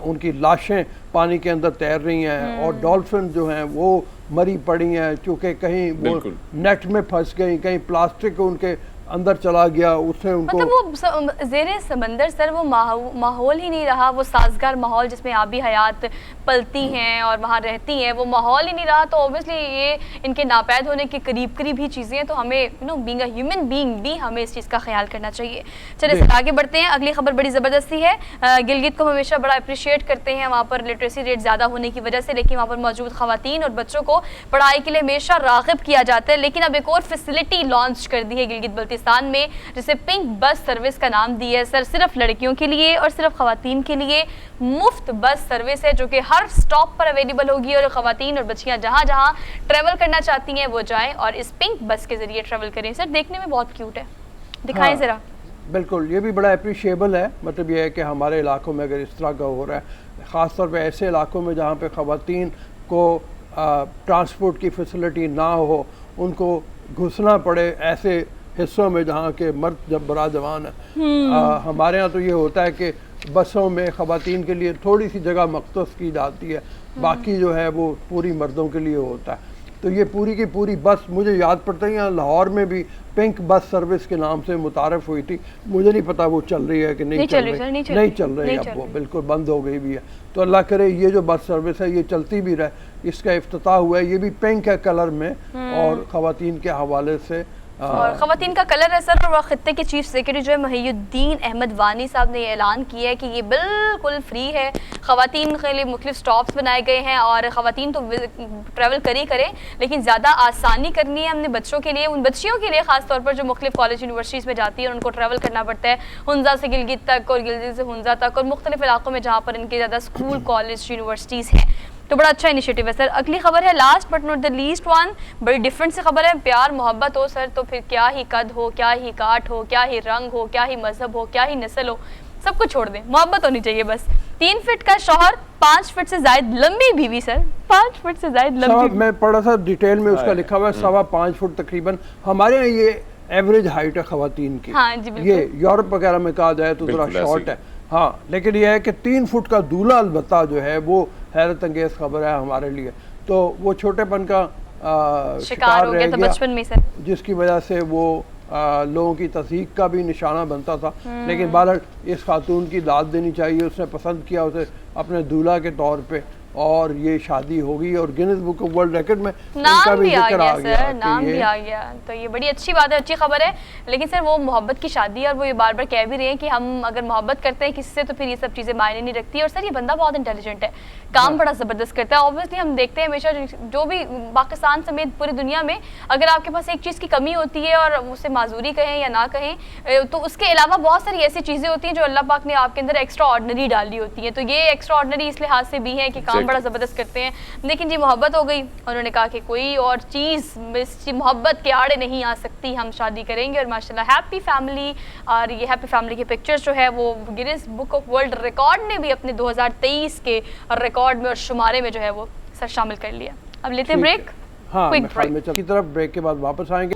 Speaker 2: उनकी लाशें पानी के अंदर तैर रही हैं, और डॉल्फिन जो हैं वो मरी पड़ी हैं, चूँकि कहीं वो नेट में फंस गई, कहीं प्लास्टिक उनके अंदर चला गया, उससे उनको
Speaker 1: मतलब वो जेरे समंदर सर वो माहौल ही नहीं रहा, वो साजगार माहौल जिसमें आबी हयात पलती हैं और वहाँ रहती हैं, वो माहौल ही नहीं रहा। तो ऑब्वियसली ये इनके नापैद होने के करीब करीब ही चीज़ें हैं, तो हमें बीइंग अ ह्यूमन बीइंग भी हमें इस चीज़ का ख्याल करना चाहिए। चलिए सर आगे बढ़ते हैं, अगली खबर बड़ी ज़बरदस्ती है। गिलगित को हमेशा बड़ा अप्रिशिएट करते हैं वहाँ पर लिटरेसी रेट ज़्यादा होने की वजह से, लेकिन वहाँ पर मौजूद ख़वातीन और बच्चों को पढ़ाई के लिए हमेशा राग़िब किया जाता है। लेकिन अब एक और फैसिलिटी लॉन्च कर दी है गिलगित बल्तिस्तान में, जिसे पिंक बस सर्विस का नाम दिया है सर। सिर्फ लड़कियों के लिए और सिर्फ ख़वातीन के लिए मुफ्त बस सर्विस है, जो कि हर स्टॉप पर अवेलेबल होगी, और ख़वातीन और बच्चियां जहां जहां ट्रैवल करना चाहती हैं वो जाएं और इस पिंक बस के ज़रिए ट्रैवल करें। सर देखने में बहुत क्यूट है, दिखाएं ज़रा।
Speaker 2: बिल्कुल, ये भी बड़ा अप्रिशिएबल है। मतलब ये है कि हमारे इलाकों में अगर इस तरह का हो रहा है, ख़ास तौर पे ऐसे इलाकों में जहाँ पे ख़वातीन को ट्रांसपोर्ट की फैसिलिटी ना हो, उनको घुसना पड़े ऐसे हिस्सों में जहाँ के मर्द जब बड़ा जवान है। हमारे यहाँ तो ये होता है कि बसों में ख़वातीन के लिए थोड़ी सी जगह मख्सूस की जाती है, बाकी जो है वो पूरी मर्दों के लिए होता है। तो ये पूरी की पूरी बस, मुझे याद पड़ता है यहाँ लाहौर में भी पिंक बस सर्विस के नाम से मुतारफ़ हुई थी। मुझे नहीं पता वो चल रही है कि नहीं चल रही, नहीं चल रही, अब वो बिल्कुल बंद हो गई भी है। तो अल्लाह करे ये जो बस सर्विस है ये चलती भी रहे। इसका इफ्तिताह हुआ है, ये भी पिंक है कलर में, और ख़वातीन के हवाले से
Speaker 1: और ख़वातीन का कलर है सर। और खत्ते के चीफ सेक्रेटरी जो है महियुद्दीन अहमद वानी साहब ने ऐलान किया है कि ये बिल्कुल फ्री है। ख़वातीन के लिए मुख्तलिफ स्टॉप्स बनाए गए हैं, और ख़वातीन तो ट्रैवल करें, लेकिन ज़्यादा आसानी करनी है हमने बच्चों के लिए, उन बच्चियों के लिए ख़ास तौर पर जो मुख्तलिफ कॉलेज यूनिवर्सिटीज़ में जाती है और उनको ट्रैवल करना पड़ता है, हुंजा से गिलगित तक और गिलगित से हुंजा तक, और मुख्तलिफ इलाकों में जहाँ पर इनके ज़्यादा स्कूल कॉलेज यूनिवर्सिटीज़ हैं। तो बड़ा अच्छा इनिशिएटिव है सर। अगली खबर है, last but not the least one, बड़ी डिफरेंट से खबर है। प्यार मोहब्बत हो सर तो फिर क्या ही कद हो, क्या ही काट हो, क्या ही रंग हो, क्या ही मजहब हो, क्या ही नस्ल हो, सब कुछ छोड़ दें, मोहब्बत होनी चाहिए बस। 3 फीट का शौहर, 5 फीट से जायद लंबी बीवी सर, 5 फीट से जायद लंबी।
Speaker 2: मैं पढ़ा था डिटेल में, उसका लिखा हुआ है 5.25 फुट तकरीबन। हमारे यहाँ ये एवरेज हाइट है ख़वातीन की।
Speaker 1: हाँ जी बिल्कुल।
Speaker 2: ये यूरोप वगैरह में कहा जाए तो थोड़ा शॉर्ट है, हाँ, लेकिन यह है कि 3 फुट का दूल्हा अलबत्ता जो है वो हैरत अंगेज खबर है हमारे लिए। तो वो छोटेपन का शिकार
Speaker 1: हो गया था बचपन में सर,
Speaker 2: जिसकी वजह से वो लोगों की तस्दीक का भी निशाना बनता था। लेकिन बहरहाल इस खातून की दाद देनी चाहिए, उसने पसंद किया उसे अपने दूल्हा के तौर पे, और ये शादी होगी, और Guinness book of world record में
Speaker 1: नाम भी आ गया सर, नाम भी आ गया। तो ये बड़ी अच्छी बात है, अच्छी खबर है। लेकिन सर वो मोहब्बत की शादी है, और वो ये बार बार कह भी रहे हैं कि हम अगर मोहब्बत करते हैं किसी से तो फिर ये सब चीज़ें मायने नहीं रखती। और सर ये बंदा बहुत इंटेलिजेंट है, काम बड़ा ज़बरदस्त करता है। ऑब्वियसली हम देखते हैं हमेशा, जो भी पाकिस्तान समेत पूरी दुनिया में अगर आपके पास एक चीज़ की कमी होती है, और उसे माजूरी कहें या ना कहें, तो उसके अलावा बहुत सारी ऐसी चीज़ें होती हैं जो अल्लाह पाक ने आपके अंदर एक्स्ट्रा ऑर्डनरी डाली होती हैं। तो ये एक्स्ट्रा ऑर्डनरी इस लिहाज से भी है कि काम बड़ा ज़बरदस्त करते हैं। लेकिन जी मोहब्बत हो गई, उन्होंने कहा कि कोई और चीज़ इस मोहब्बत के आड़े नहीं आ सकती, हम शादी करेंगे। और माशाल्लाह हैप्पी फैमिली, और ये हैप्पी फैमिली के पिक्चर्स जो है वो Guinness book of world record ने भी अपने 2023 के रिकॉर्ड में और शुमारे में जो है वो सर शामिल कर लिया। अब लेते हैं ब्रेक,
Speaker 2: हाँ, की तरफ ब्रेक के बाद वापस आएंगे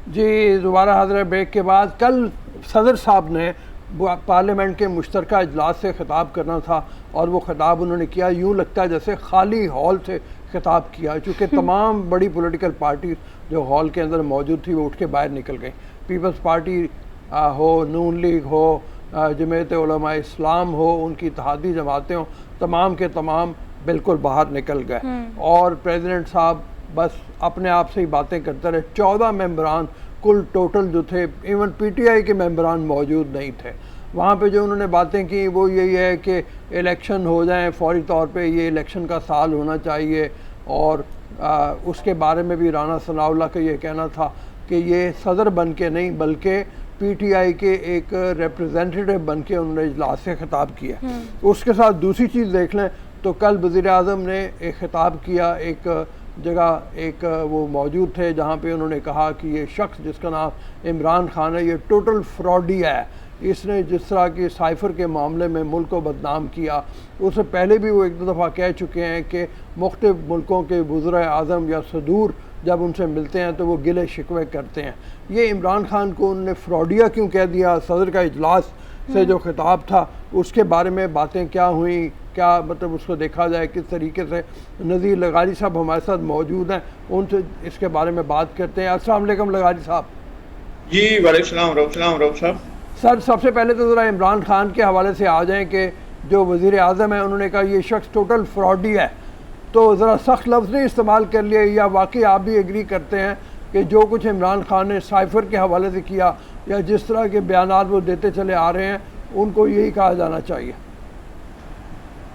Speaker 2: जी। दोबारा हाजिर है ब्रेक के बाद। कल सदर साहब ने पार्लियामेंट के मुश्तरका इजलास से ख़िताब करना था, और वो ख़िताब उन्होंने किया, यूँ लगता है जैसे खाली हॉल से ख़िताब किया, चूँकि तमाम बड़ी पॉलिटिकल पार्टी जो हॉल के अंदर मौजूद थी वो उठ के बाहर निकल गई। पीपल्स पार्टी हो, नून लीग हो, जमीयत उलमा इस्लाम हो, उनकी इत्तेहादी जमातें हों, तमाम के तमाम बिल्कुल बाहर निकल गए। और प्रेसिडेंट साहब बस अपने आप से ही बातें करते रहे। 14 मेंबरान कुल टोटल जो थे, इवन पीटीआई के मेंबरान मौजूद नहीं थे वहाँ पे। जो उन्होंने बातें की वो यही है कि इलेक्शन हो जाएं फौरी तौर पे, ये इलेक्शन का साल होना चाहिए। और उसके बारे में भी राना सनाउल्लाह का ये कहना था कि ये सदर बन के नहीं बल्कि पीटीआई के एक रिप्रेजेंटेटिव बन के उन्होंने इजलास से ख़िताब किया। उसके साथ दूसरी चीज़ देख लें तो कल वज़ीर आज़म ने एक ख़िताब किया, एक जगह एक वो मौजूद थे जहाँ पे उन्होंने कहा कि ये शख्स जिसका नाम इमरान खान है ये टोटल फ्रॉडी है, इसने जिस तरह की साइफ़र के मामले में मुल्क को बदनाम किया, उससे पहले भी वो एक दो दफ़ा कह चुके हैं कि मुख्तलिफ़ मुल्कों के वज़ीर आज़म या सदूर जब उनसे मिलते हैं तो वो गिले शिकवे करते हैं। ये इमरान खान को उन्होंने फ्रॉडिया क्यों कह दिया? सदर का इजलास से जो खिताब था उसके बारे में बातें क्या हुई, क्या मतलब उसको देखा जाए किस तरीके से। नज़ीर लगारी साहब हमारे साथ मौजूद हैं, उनसे इसके बारे में बात करते हैं। अस्सलाम वालेकुम लगारी साहब।
Speaker 4: जी वालेकुम रऊफ साहब।
Speaker 2: सर, सबसे पहले तो ज़रा इमरान खान के हवाले से आ जाएं कि जो वज़ीर आज़म है उन्होंने कहा ये शख्स टोटल फ्रॉडी है, तो ज़रा सख्त लफ्ज़ नहीं इस्तेमाल कर लिए, या वाकई आप भी एग्री करते हैं कि जो कुछ इमरान खान ने साइफ़र के हवाले से किया या जिस तरह के बयानात वो देते चले आ रहे हैं उनको यही कहा जाना चाहिए?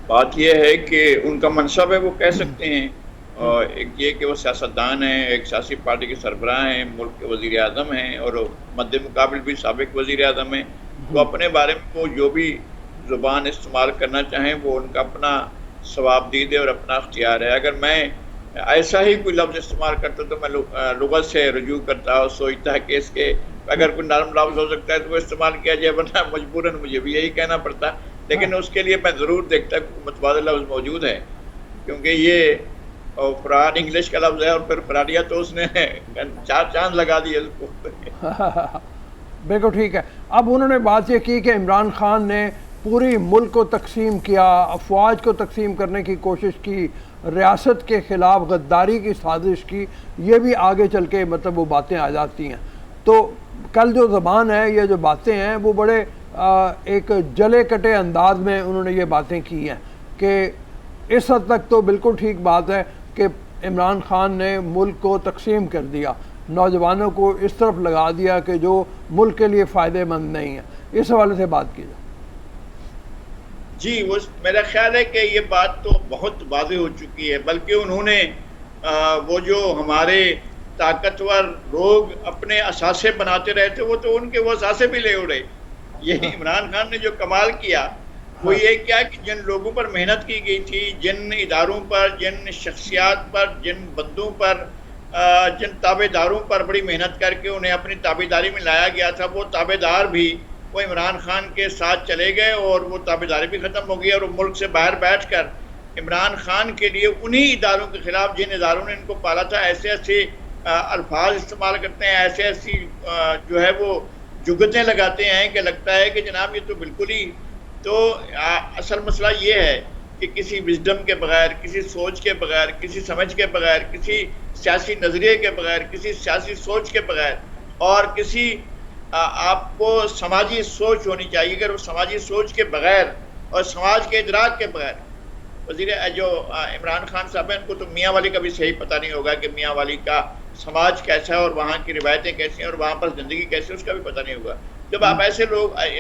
Speaker 4: बात यह है कि उनका मनसब है, वो कह सकते हैं, और एक ये कि वो सियासतदान हैं, एक सियासी पार्टी के सरबराह हैं, मुल्क के वज़ीर आज़म हैं और मद्दे मुकाबिल भी साबिक वज़ीर आज़म हैं। तो अपने बारे में वो जो भी ज़ुबान इस्तेमाल करना चाहें वो उनका अपना सवाबदीद है और अपना अख्तियार है। अगर मैं ऐसा ही कोई लफ्ज़ इस्तेमाल करता तो मैं लुग़त से रुजू करता और सोचता कि इसके अगर कोई नरम लफ्ज़ हो सकता है तो वो इस्तेमाल किया जाए, वरना मजबूरन मुझे भी यही कहना पड़ता। लेकिन उसके लिए मैं ज़रूर देखता मुतबादिल लफ्ज़ मौजूद है, क्योंकि ये फराड इंग्लिश का लफ्ज़ है और फिर फराडिया तो उसने 4 चांद लगा दिए उसको।
Speaker 2: बिल्कुल ठीक है। अब उन्होंने बात ये की कि इमरान खान ने पूरी मुल्क को तकसीम किया, अफवाज को तकसीम करने की कोशिश की, रियासत के ख़िलाफ़ गद्दारी की साजिश की। ये भी आगे चल के मतलब वो बातें आ जाती हैं। तो कल जो ज़बान है, ये जो बातें हैं, वो बड़े एक जले कटे अंदाज में उन्होंने ये बातें की हैं कि इस हद तक तो बिल्कुल ठीक बात है कि इमरान खान ने मुल्क को तकसीम कर दिया, नौजवानों को इस तरफ लगा दिया कि जो मुल्क के लिए फ़ायदेमंद नहीं है। इस हवाले से बात कीजिए।
Speaker 4: जी, वो मेरा ख्याल है कि ये बात तो बहुत वाज़ेह हो चुकी है, बल्कि उन्होंने वो जो हमारे ताकतवर लोग अपने असासे बनाते रहे थे वो तो उनके वो असासे भी ले उड़े। ये इमरान खान ने जो कमाल किया वो ये क्या कि जिन लोगों पर मेहनत की गई थी, जिन इदारों पर, जिन शख्सियात पर, जिन बंदों पर, जिन ताबेदारों पर बड़ी मेहनत करके उन्हें अपनी ताबेदारी में लाया गया था, वो ताबेदार भी वो इमरान खान के साथ चले गए और वो ताबेदारी भी ख़त्म हो गई और वो मुल्क से बाहर बैठ कर इमरान खान के लिए उन्हीं इदारों के ख़िलाफ़ जिन इदारों ने इनको पाला था ऐसे ऐसे अल्फाज इस्तेमाल करते हैं, ऐसे ऐसी जो है वो जुगतें लगाते हैं कि लगता है कि जनाब ये तो बिल्कुल ही तो असल मसला ये है कि किसी विजडम के बगैर, किसी सोच के बगैर, किसी समझ के बगैर, किसी सियासी नज़रिए के बगैर, किसी सियासी सोच के बगैर और किसी आपको समाजी सोच होनी चाहिए। अगर वो समाजी सोच के बगैर और समाज के इदराक के बगैर वज़ीर जो इमरान खान साहब हैं उनको तो मियाँ वाली का भी सही पता नहीं होगा कि मियाँ वाली का समाज कैसा है और वहाँ की रिवायतें कैसी हैं और वहाँ पर ज़िंदगी कैसी है, उसका भी पता नहीं होगा। जब आप ऐसे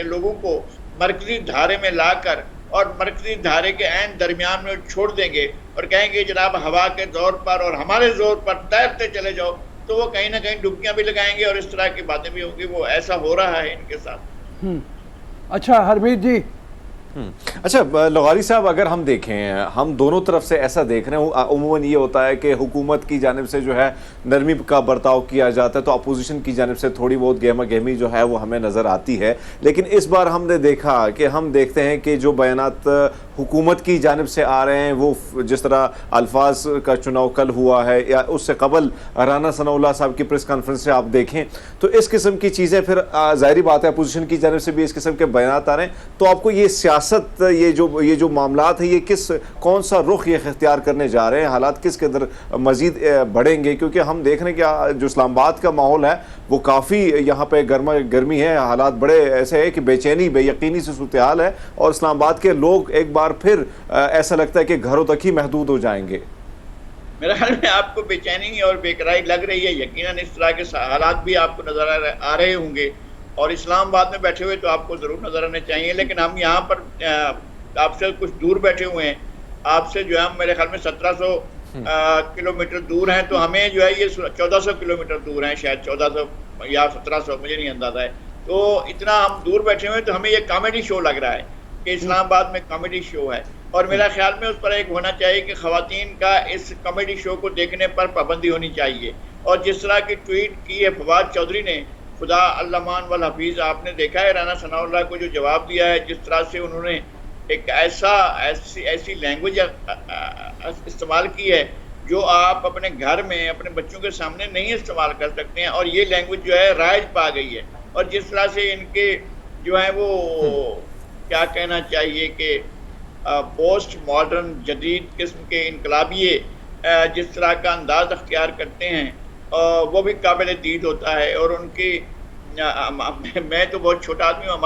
Speaker 4: लोगों को मरकज़ी धारे में लाकर और मरकज़ी धारे के ऐन दरमियान में छोड़ देंगे और कहेंगे जनाब हवा के ज़ोर पर और हमारे ज़ोर पर तैरते चले जाओ, तो वो कहीं ना कहीं डुबकियाँ भी लगाएंगे और इस तरह की बातें भी होंगी। वो ऐसा हो रहा है इनके साथ।
Speaker 2: अच्छा हरमीत जी।
Speaker 3: अच्छा लगारी साहब, अगर हम देखें, हम दोनों तरफ से ऐसा देख रहे हैं, उमूमन ये होता है कि हुकूमत की जानिब से जो है नरमी का बर्ताव किया जाता है तो अपोजिशन की जानिब से थोड़ी बहुत गहमा गहमी जो है वो हमें नज़र आती है। लेकिन इस बार हमने देखा कि हम देखते हैं कि जो बयानात हुकूमत की जानिब से आ रहे हैं वो जिस तरह अल्फाज का चुनाव कल हुआ है या उससे कबल राना सनाउल्लाह साहब की प्रेस कॉन्फ्रेंस से आप देखें तो इस किस्म की चीज़ें, फिर ज़ाहिरी बात है अपोजिशन की जानिब से भी इस किस्म के बयानात आ रहे हैं, तो आपको ये सियासत, ये जो मामलात है, ये कौन सा रुख ये इख्तियार करने जा रहे हैं, हालात किस कदर मज़ीद बढ़ेंगे? क्योंकि हम देख रहे हैं कि जो इस्लामाबाद का माहौल है वो काफ़ी यहाँ पे गर्मी है, हालात बड़े ऐसे है कि बेचैनी बेयकीनी से सूरत हाल है और इस्लामाबाद के लोग एक बार फिर ऐसा लगता है कि घरों तक ही महदूद हो जाएंगे।
Speaker 4: मेरे ख्याल में आपको बेचैनी और बेकरारी लग रही है, यकीनन इस तरह के हालात भी आपको नजर आ रहे होंगे और इस्लामाबाद में बैठे हुए तो आपको ज़रूर नजर आने चाहिए। लेकिन हम यहाँ पर आपसे कुछ दूर बैठे हुए हैं, आपसे जो है हम मेरे ख्याल में 1700 किलोमीटर दूर हैं, तो हमें जो है ये 1400 किलोमीटर दूर हैं, शायद 1400 या 1700, मुझे नहीं अंदाजा है। तो इतना हम दूर बैठे हुए हैं तो हमें ये कॉमेडी शो लग रहा है कि इस्लामाबाद में कॉमेडी शो है और मेरा ख्याल में उस पर एक होना चाहिए कि ख़वातीन का इस कॉमेडी शो को देखने पर पाबंदी होनी चाहिए। और जिस तरह की ट्वीट की है फवाद चौधरी ने खुदा अल्लामान वल हफीज़, आपने देखा है राना सनाउल्लाह को जो जवाब दिया है, जिस तरह से उन्होंने एक ऐसी लैंग्वेज इस्तेमाल की है जो आप अपने घर में अपने बच्चों के सामने नहीं इस्तेमाल कर सकते हैं, और ये लैंग्वेज जो है राइज पा गई है। और जिस तरह से इनके जो है वो क्या कहना चाहिए कि पोस्ट मॉडर्न जदीद किस्म के इनकलाबिये जिस तरह का अंदाज अख्तियार करते हैं, वो भी काबिल दीद होता है। और उनकी मैं तो बहुत छोटा आदमी हूँ,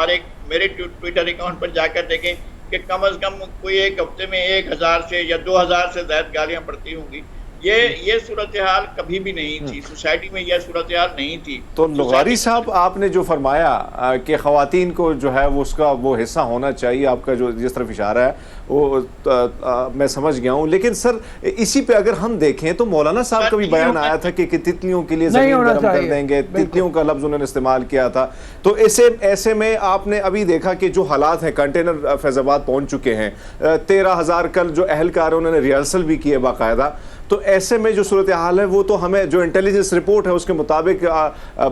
Speaker 4: मेरे ट्विटर अकाउंट पर जाकर देखें कि कम अज़ कम कोई एक हफ्ते में 1000 से या 2000 से ज़्यादा गालियाँ पड़ती होंगी। ये सूरत हाल कभी भी नहीं थी, सोसाइटी में यह सूरत हाल नहीं थी।
Speaker 3: तो लुगारी साहब, आपने जो फरमाया कि ख़वातीन को जो है वो उसका वो हिस्सा होना चाहिए, आपका जो जिस तरफ इशारा है वो मैं समझ गया हूँ, लेकिन सर इसी पे अगर हम देखें तो मौलाना साहब का भी बयान आया था कि तितलियों के लिए ज़मीन गर्म कर देंगे, तितलियों का लफ्ज़ उन्होंने इस्तेमाल किया था। तो ऐसे में आपने अभी देखा कि जो हालात हैं, कंटेनर फैज़ाबाद पहुँच चुके हैं, 13,000 कल जो अहलकार है उन्होंने रिहर्सल भी किए बाकायदा। तो ऐसे में जो सूरत हाल है वो तो हमें जो इंटेलिजेंस रिपोर्ट है उसके मुताबिक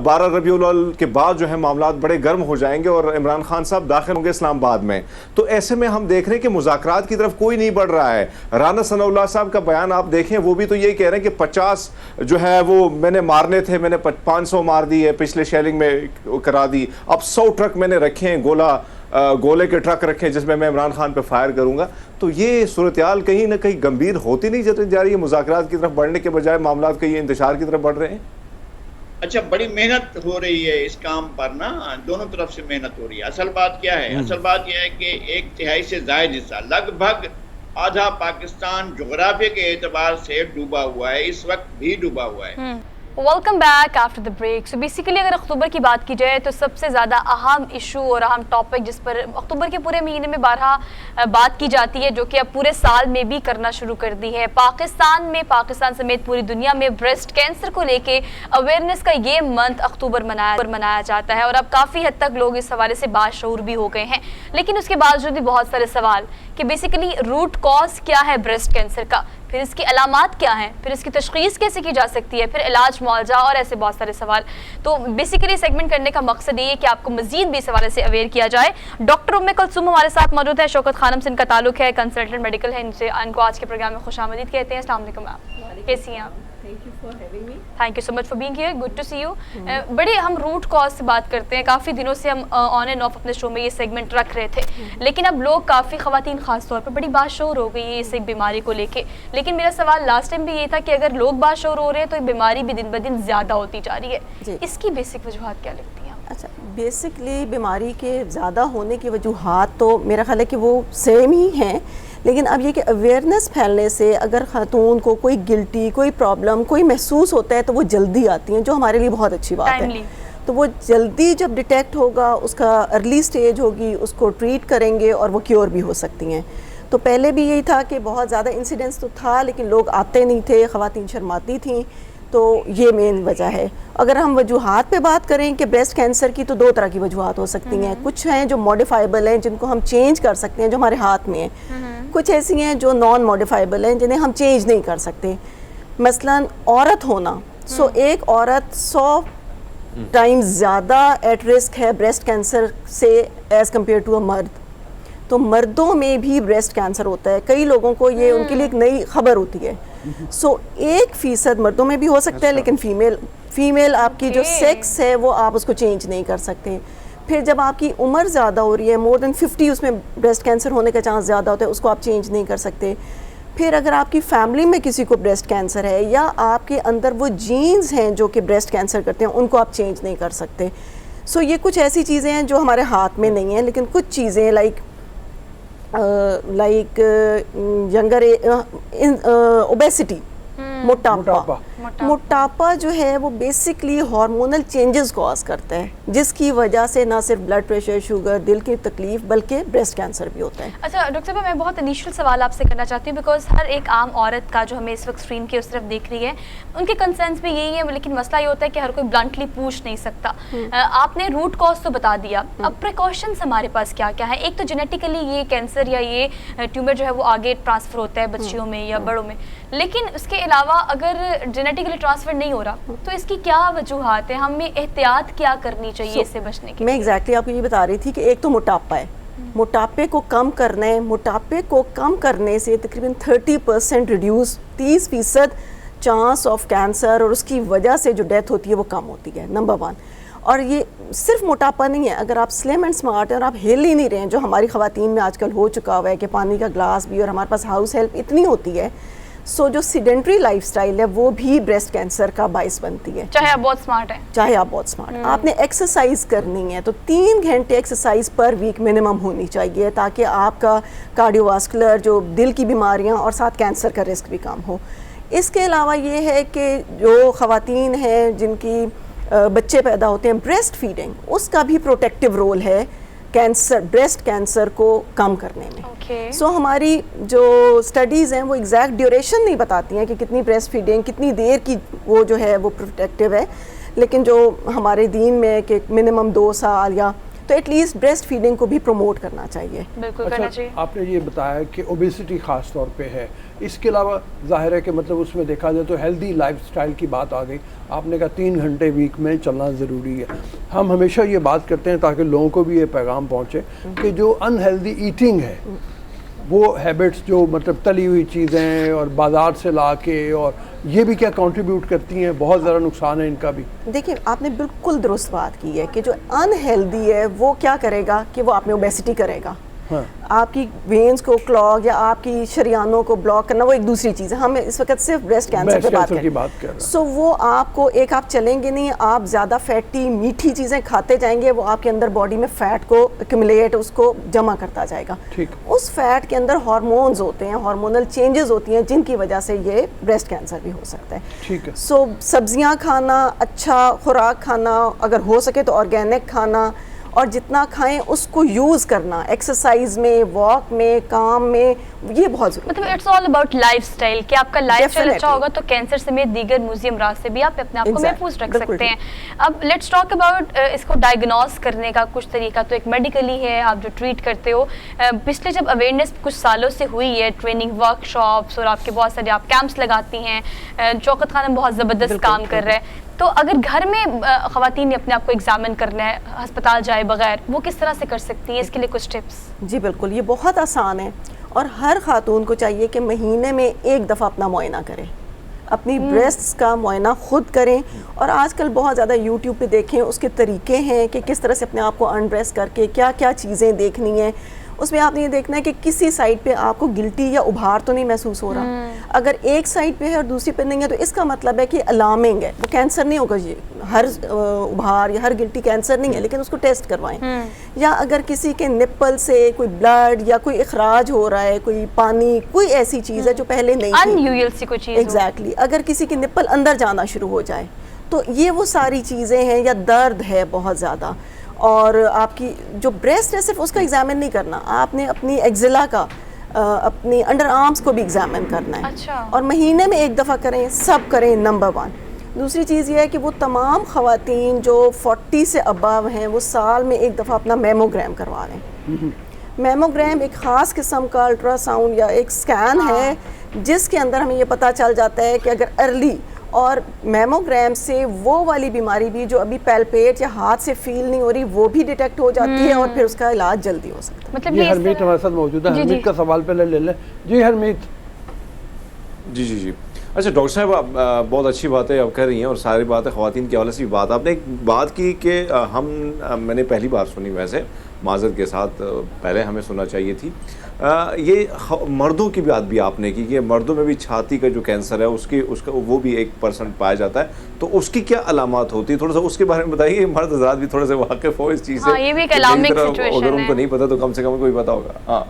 Speaker 3: 12 रबीउल अव्वल के बाद जो है मामलात बड़े गर्म हो जाएंगे और इमरान खान साहब दाखिल होंगे इस्लामाबाद में। तो ऐसे में हम देख रहे हैं कि मुज़ाकरात की तरफ कोई नहीं बढ़ रहा है। राना सनाउल्लाह साहब का बयान आप देखें, वो भी तो यही कह रहे हैं कि 50 जो है वो मैंने मारने थे, मैंने 500 मार दी है, पिछले शेलिंग में करा दी, अब 100 ट्रक मैंने रखे हैं, गोले के ट्रक रखे जिसमें मैं इमरान खान पे फायर करूंगा। तो ये सूरत हाल कहीं ना कहीं गंभीर होती नहीं जा रही है, मुज़ाकरात की तरफ बढ़ने के बजाय मामलात के ये इंतशार की तरफ बढ़ रहे हैं।
Speaker 4: अच्छा, बड़ी मेहनत हो रही है इस काम पर ना, दोनों तरफ से मेहनत हो रही है। असल बात क्या है? असल बात यह है कि 1/3 से ज़ायद हिस्सा, लगभग आधा पाकिस्तान जोग्राफी के एतबार से डूबा हुआ है, इस वक्त भी डूबा हुआ है।
Speaker 1: Welcome back after the break. So basically अगर अक्टूबर की बात की जाए तो सबसे ज़्यादा अहम इशू और अहम टॉपिक जिस पर अक्टूबर के पूरे महीने में 12 बात की जाती है, जो कि अब पूरे साल में भी करना शुरू कर दी है, पाकिस्तान समेत पूरी दुनिया में ब्रेस्ट कैंसर को लेके अवेयरनेस का ये मंथ अक्टूबर मनाया जाता है। और अब काफ़ी हद तक लोग इस हवाले से बाशऊर भी हो गए हैं, लेकिन उसके बावजूद भी बहुत सारे सवाल कि बेसिकली रूट कॉज क्या है ब्रेस्ट कैंसर का, फिर इसकी अलामात क्या हैं, फिर इसकी तशख़ीस कैसे की जा सकती है, फिर इलाज मुआवजा और ऐसे बहुत सारे सवाल। तो बेसिकली सेगमेंट करने का मकसद ये है कि आपको मजीद भी इस हवाले से अवेयर किया जाए। डॉक्टर उम्मे कुलसूम हमारे साथ मौजूद है, शौकत खानम से इनका ताल्लुक है, कंसल्टेंट मेडिकल है, इनको आज के प्रोग्राम में खुशामदीद कहते हैं। अस्सलाम वालेकुम मैम, कैसी हैं आप? Thank you so much for being here, good to see you. बड़े हम रूट कॉज से बात करते हैं, काफ़ी दिनों से हम ऑन एंड ऑफ अपने शो में ये सेगमेंट रख रहे थे, लेकिन अब लोग काफ़ी ख़वातीन ख़ास तौर पर बड़ी बाशऊर हो गई है इस एक बीमारी को लेके। लेकिन मेरा सवाल लास्ट टाइम भी ये था कि अगर लोग बाशऊर हो रहे हैं तो बीमारी भी दिन ब दिन ज़्यादा होती जा रही है, इसकी बेसिक वजूहत क्या लगती हैं?
Speaker 5: अच्छा, बेसिकली बीमारी के ज़्यादा होने की वजूहात तो मेरा ख्याल है कि वो सेम ही हैं, लेकिन अब ये कि अवेयरनेस फैलने से अगर ख़ातून को कोई गिल्टी, कोई प्रॉब्लम, कोई महसूस होता है तो वो जल्दी आती हैं, जो हमारे लिए बहुत अच्छी बात है। तो वो जल्दी जब डिटेक्ट होगा, उसका अर्ली स्टेज होगी, उसको ट्रीट करेंगे और वो क्योर भी हो सकती हैं। तो पहले भी यही था कि बहुत ज़्यादा इंसिडेंट्स तो था, लेकिन लोग आते नहीं थे, ख़वातीन शर्माती थीं, तो ये मेन वजह है। अगर हम वजूहात पे बात करें कि ब्रेस्ट कैंसर की, तो 2 तरह की वजूहात हो सकती हैं। कुछ हैं जो मॉडिफाइबल हैं, जिनको हम चेंज कर सकते हैं, जो हमारे हाथ में है। कुछ ऐसी हैं जो नॉन मॉडिफाइबल हैं, जिन्हें हम चेंज नहीं कर सकते। मसलन औरत होना, सो एक औरत 100 टाइम्स ज़्यादा एट रिस्क है ब्रेस्ट कैंसर से एज़ कम्पेयर टू अ मर्द। तो मर्दों में भी ब्रेस्ट कैंसर होता है, कई लोगों को ये उनके लिए एक नई खबर होती है। सो 1% मर्दों में भी हो सकता है, लेकिन फीमेल आपकी जो सेक्स है वो आप उसको चेंज नहीं कर सकते। फिर जब आपकी उम्र ज़्यादा हो रही है, मोर देन 50, उसमें ब्रेस्ट कैंसर होने का चांस ज़्यादा होता है, उसको आप चेंज नहीं कर सकते। फिर अगर आपकी फैमिली में किसी को ब्रेस्ट कैंसर है या आपके अंदर वो जीन्स हैं जो कि ब्रेस्ट कैंसर करते हैं, उनको आप चेंज नहीं कर सकते। सो ये कुछ ऐसी चीज़ें हैं जो हमारे हाथ में नहीं हैं, लेकिन कुछ चीज़ें लाइक यंगर ओबेसिटी, मोटापा जो है वो बेसिकली हार्मोनल चेंजेस कॉज करता है, जिसकी वजह से ना सिर्फ ब्लड प्रेशर, शुगर, दिल की तकलीफ, बल्कि ब्रेस्ट कैंसर भी होता है।
Speaker 1: अच्छा डॉक्टर साहब, मैं बहुत इनिशियल सवाल आपसे करना चाहती हूँ, बिकॉज हर एक आम औरत का जो हमें इस वक्त स्क्रीन के उस तरफ देख रही है, उनके कंसर्न्स भी यही है, लेकिन मसला ये होता है कि हर कोई ब्लंटली पूछ नहीं सकता। आपने रूट कॉज तो बता दिया, अब प्रिकॉशंस हमारे पास क्या क्या है? एक तो जेनेटिकली ये कैंसर या ये ट्यूमर जो है वो आगे ट्रांसफ़र होता है बच्चियों में या बड़ों में, लेकिन उसके अलावा अगर जेनेटिकली ट्रांसफर नहीं हो रहा तो इसकी क्या वजूहात है, हमें एहतियात क्या करनी चाहिए इससे बचने की?
Speaker 5: मैं एग्जैक्टली आपको ये बता रही थी कि एक तो मोटापा है, मोटापे को कम करना है। मोटापे को कम करने से तकरीबन 30% रिड्यूस, 30% चांस ऑफ कैंसर और उसकी वजह से जो डेथ होती है वो कम होती है, नंबर 1। और ये सिर्फ मोटापा नहीं है, अगर आप स्लिम एंड स्मार्ट हैं और आप हिल ही नहीं रहे हैं, जो हमारी ख़वातीन में आजकल हो चुका हुआ है कि पानी का ग्लास भी और हमारे पास हाउस हेल्प इतनी होती है, सो जो सीडेंट्री लाइफस्टाइल है वो भी ब्रेस्ट कैंसर का बाइस बनती है।
Speaker 1: चाहे आप बहुत स्मार्ट हैं,
Speaker 5: चाहे आप बहुत स्मार्ट, आपने एक्सरसाइज करनी है तो 3 घंटे एक्सरसाइज पर वीक मिनिमम होनी चाहिए, ताकि आपका कार्डियोवास्कुलर जो दिल की बीमारियां और साथ कैंसर का रिस्क भी कम हो। इसके अलावा ये है कि जो ख़वातीन हैं जिनकी बच्चे पैदा होते हैं, ब्रेस्ट फीडिंग उसका भी प्रोटेक्टिव रोल है कैंसर, ब्रेस्ट कैंसर को कम करने में। सो हमारी जो स्टडीज़ हैं वो एग्जैक्ट ड्यूरेशन नहीं बताती हैं कि कितनी ब्रेस्ट फीडिंग कितनी देर की वो जो है वो प्रोटेक्टिव है, लेकिन जो हमारे दीन में कि मिनिमम 2 साल या तो एटलीस्ट ब्रेस्ट फीडिंग को भी प्रमोट करना चाहिए।
Speaker 1: बिल्कुल करना चाहिए।
Speaker 2: आपने ये बताया कि ओबेसिटी ख़ास तौर पे है, इसके अलावा जाहिर है कि मतलब उसमें देखा जाए तो हेल्दी लाइफस्टाइल की बात आ गई। आपने कहा 3 घंटे वीक में चलना ज़रूरी है। हम हमेशा ये बात करते हैं ताकि लोगों को भी ये पैगाम पहुँचे कि जो अनहेल्दी ईटिंग है वो हैबिट्स, जो मतलब तली हुई चीज़ें और बाज़ार से ला के, और ये भी क्या कंट्रीब्यूट करती हैं, बहुत ज़्यादा नुकसान है इनका भी।
Speaker 5: देखिए आपने बिल्कुल दुरुस्त बात की है कि जो अनहेल्दी है वो क्या करेगा कि वो आप में ओबेसिटी करेगा।
Speaker 2: हाँ।
Speaker 5: आपकी वेन्स को क्लॉग या आपकी शरियानों को ब्लॉक करना वो एक दूसरी चीज़ है। हम इस वक्त सिर्फ ब्रेस्ट कैंसर पे बात कर रहे हैं। सो वो आपको आप चलेंगे नहीं, आप ज़्यादा फैटी मीठी चीज़ें खाते जाएंगे, वो आपके अंदर बॉडी में फ़ैट को एक्यूमुलेट, उसको जमा करता जाएगा।
Speaker 2: ठीक।
Speaker 5: उस फैट के अंदर हार्मोन्स होते हैं, हार्मोनल चेंजेस होती हैं जिनकी वजह से ये ब्रेस्ट कैंसर भी हो सकता है।
Speaker 2: ठीक है।
Speaker 5: सो सब्जियां खाना, अच्छा खुराक खाना, अगर हो सके तो ऑर्गेनिक खाना, और जितना खाएं उसको यूज़ करना, एक्सरसाइज में, वॉक में, काम में, ये बहुत ज़रूरी
Speaker 1: मतलब इट्स ऑल अबाउट लाइफस्टाइल कि आपका लाइफस्टाइल अच्छा होगा तो कैंसर समेत दीगर मुज़ीम राज से भी आप अपने आप को महफूज रख सकते हैं। अब लेट्स टॉक अबाउट इसको डायग्नोस करने का कुछ तरीका। तो एक मेडिकली है, आप जो ट्रीट करते हो, पिछले जब अवेयरनेस कुछ सालों से हुई है, ट्रेनिंग वर्कशॉप्स और आपके बहुत सारे आप कैंप्स लगाती हैं, चौकत खाना बहुत ज़बरदस्त काम कर रहा है, तो अगर घर में ख़वातीन ने अपने आप को एग्जामिन करना है, अस्पताल जाए बगैर, वो किस तरह से कर सकती हैं? इसके लिए कुछ टिप्स।
Speaker 5: जी बिल्कुल, ये बहुत आसान है और हर खातून को चाहिए कि महीने में 1 दफ़ा अपना मुआयना करें, अपनी ब्रेस्ट्स का मुआयना खुद करें। और आजकल बहुत ज़्यादा यूट्यूब पे देखें, उसके तरीके हैं कि किस तरह से अपने आप को अनड्रेस करके क्या क्या चीज़ें देखनी है। उसमें आपने ये देखना है कि किसी साइड पे आपको गिल्टी या उभार तो नहीं महसूस हो रहा। अगर एक साइड पे है और दूसरी पे नहीं है तो इसका मतलब है कि अलार्मिंग है, वो कैंसर नहीं होगा। ये हर उभार या हर गिल्टी कैंसर नहीं है, लेकिन उसको टेस्ट करवाएं। या अगर किसी के निप्पल से कोई ब्लड या कोई इखराज हो रहा है, कोई पानी, कोई ऐसी चीज़ है जो पहले नहीं थी,
Speaker 1: अनयूजुअल सी कोई चीज़,
Speaker 5: एग्जैक्टली, अगर किसी के निप्पल अंदर जाना शुरू हो जाए तो ये वो सारी चीज़ें हैं। या दर्द है बहुत ज़्यादा, और आपकी जो ब्रेस्ट है सिर्फ उसका एग्जामिन नहीं करना, आपने अपनी एक्जिला का, अपनी अंडर आर्म्स को भी एग्जामिन करना है।
Speaker 1: अच्छा।
Speaker 5: और महीने में 1 दफ़ा करें, सब करें, नंबर 1। दूसरी चीज़ ये है कि वो तमाम ख़वातीन जो 40 से अबव हैं वो साल में 1 दफ़ा अपना मेमोग्राम करवा लें। मेमोग्राम एक ख़ास किस्म का अल्ट्रासाउंड या एक स्कैन है जिसके अंदर हमें ये पता चल जाता है कि अगर अर्ली, और मेमोग्राम से वो वाली बीमारी भी जो अभी पैल्पेट या हाथ से फील नहीं हो रही वो भी डिटेक्ट हो जाती है और फिर उसका इलाज जल्दी हो सकता है।
Speaker 1: मतलब
Speaker 2: ये हरमीत हमारे साथ मौजूद है। हरमीत का सवाल पहले ले लें। जी हरमीत।
Speaker 3: जी। अच्छा डॉक्टर साहब, आप बहुत अच्छी बातें आप कह रही हैं और सारी बातें ख़वातीन के हवाले से भी बात, आपने एक बात की कि मैंने पहली बार सुनी, वैसे माज़रत के साथ पहले हमें सुनना चाहिए थी, ये मर्दों की बात भी आपने की कि मर्दों में भी छाती का जो कैंसर है उसका वो भी 1% पाया जाता है, तो उसकी क्या अलामत होती है, थोड़ा सा उसके बारे में बताइए। मर्द हज़रात भी थोड़े से वाकिफ़ हो इस चीज़ से।
Speaker 1: हाँ, ये भी एक अलार्मिंग सिचुएशन है।
Speaker 3: अगर उनको नहीं पता तो कम से कम कोई पता होगा। हाँ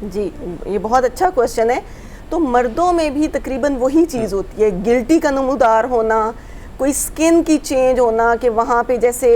Speaker 5: जी, ये बहुत अच्छा क्वेश्चन है। तो मर्दों में भी तकरीबन वही चीज़ होती है, गिल्टी का नमूदार होना, कोई स्किन की चेंज होना कि वहाँ पे जैसे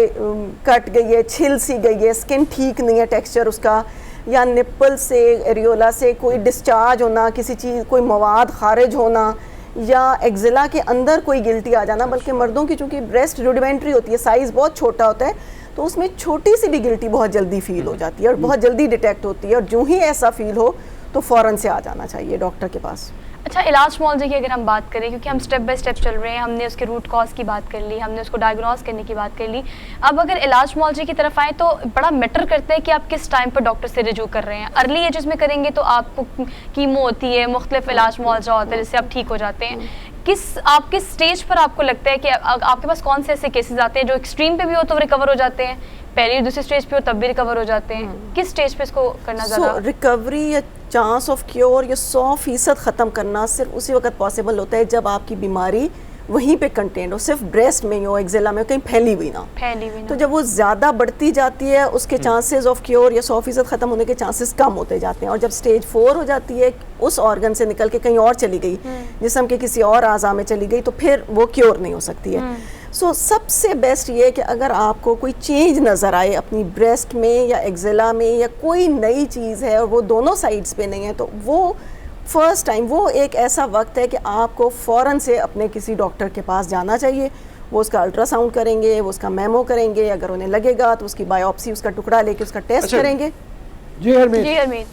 Speaker 5: कट गई है, छिल सी गई है, स्किन ठीक नहीं है टेक्सचर उसका, या निप्पल से, एरियोला से कोई डिस्चार्ज होना, किसी चीज़, कोई मवाद खारिज होना, या एक्जिला के अंदर कोई गिल्टी आ जाना। बल्कि मर्दों की चूँकि ब्रेस्ट रुडिमेंट्री होती है, साइज़ बहुत छोटा होता है, तो उसमें छोटी सी भी गिल्टी बहुत जल्दी फील हो जाती है और बहुत जल्दी डिटेक्ट होती है। और जो ही ऐसा फील हो तो फ़ौरन से आ जाना चाहिए डॉक्टर के पास।
Speaker 1: अच्छा, इलाज मुआवजे की अगर हम बात करें, क्योंकि हम स्टेप बाय स्टेप चल रहे हैं, हमने उसके रूट कॉज की बात कर ली, हमने उसको डायग्नोस करने की बात कर ली, अब अगर इलाज मुआवजे की तरफ आए तो बड़ा मैटर करता है कि आप किस टाइम पर डॉक्टर से रिजू कर रहे हैं। अर्ली एजेस में करेंगे तो आपको कीमो होती है, मुख्तलिफ इलाज मुआवजा होता है जिससे आप ठीक हो जाते हैं। आप किस स्टेज पर आपको लगता है कि आपके पास कौन से ऐसे केसेस आते हैं जो एक्सट्रीम पे भी हो तो रिकवर हो जाते हैं, पहली दूसरी स्टेज पे हो तब भी रिकवर हो जाते हैं? किस स्टेज पे इसको करना ज़्यादा
Speaker 5: रिकवरी या चांस ऑफ क्योर या 100% ख़त्म करना सिर्फ उसी वक्त पॉसिबल होता है जब आपकी बीमारी वहीं पे कंटेंट हो, सिर्फ ब्रेस्ट में हो, एक्जेला में हो, कहीं फैली हुई ना। तो जब वो ज़्यादा बढ़ती जाती है उसके चांसेस ऑफ क्योर या 100% ख़त्म होने के चांसेस कम होते जाते हैं। और जब स्टेज 4 हो जाती है, उस ऑर्गन से निकल के कहीं और चली गई, जिस्म के किसी और आज़ा में चली गई, तो फिर वो क्योर नहीं हो सकती है। सो सबसे बेस्ट ये है कि अगर आपको कोई चेंज नज़र आए अपनी ब्रेस्ट में या एक्जेला में या कोई नई चीज़ है और वो दोनों साइड्स पे नहीं है, तो वो फर्स्ट टाइम वो एक ऐसा वक्त है कि आपको फ़ौरन से अपने किसी डॉक्टर के पास जाना चाहिए। वो उसका अल्ट्रासाउंड करेंगे, वो उसका मेमो करेंगे, अगर उन्हें लगेगा तो उसकी बायोप्सी, उसका टुकड़ा लेके उसका टेस्ट करेंगे।
Speaker 2: जी हरमीत।
Speaker 1: जी हरमीत।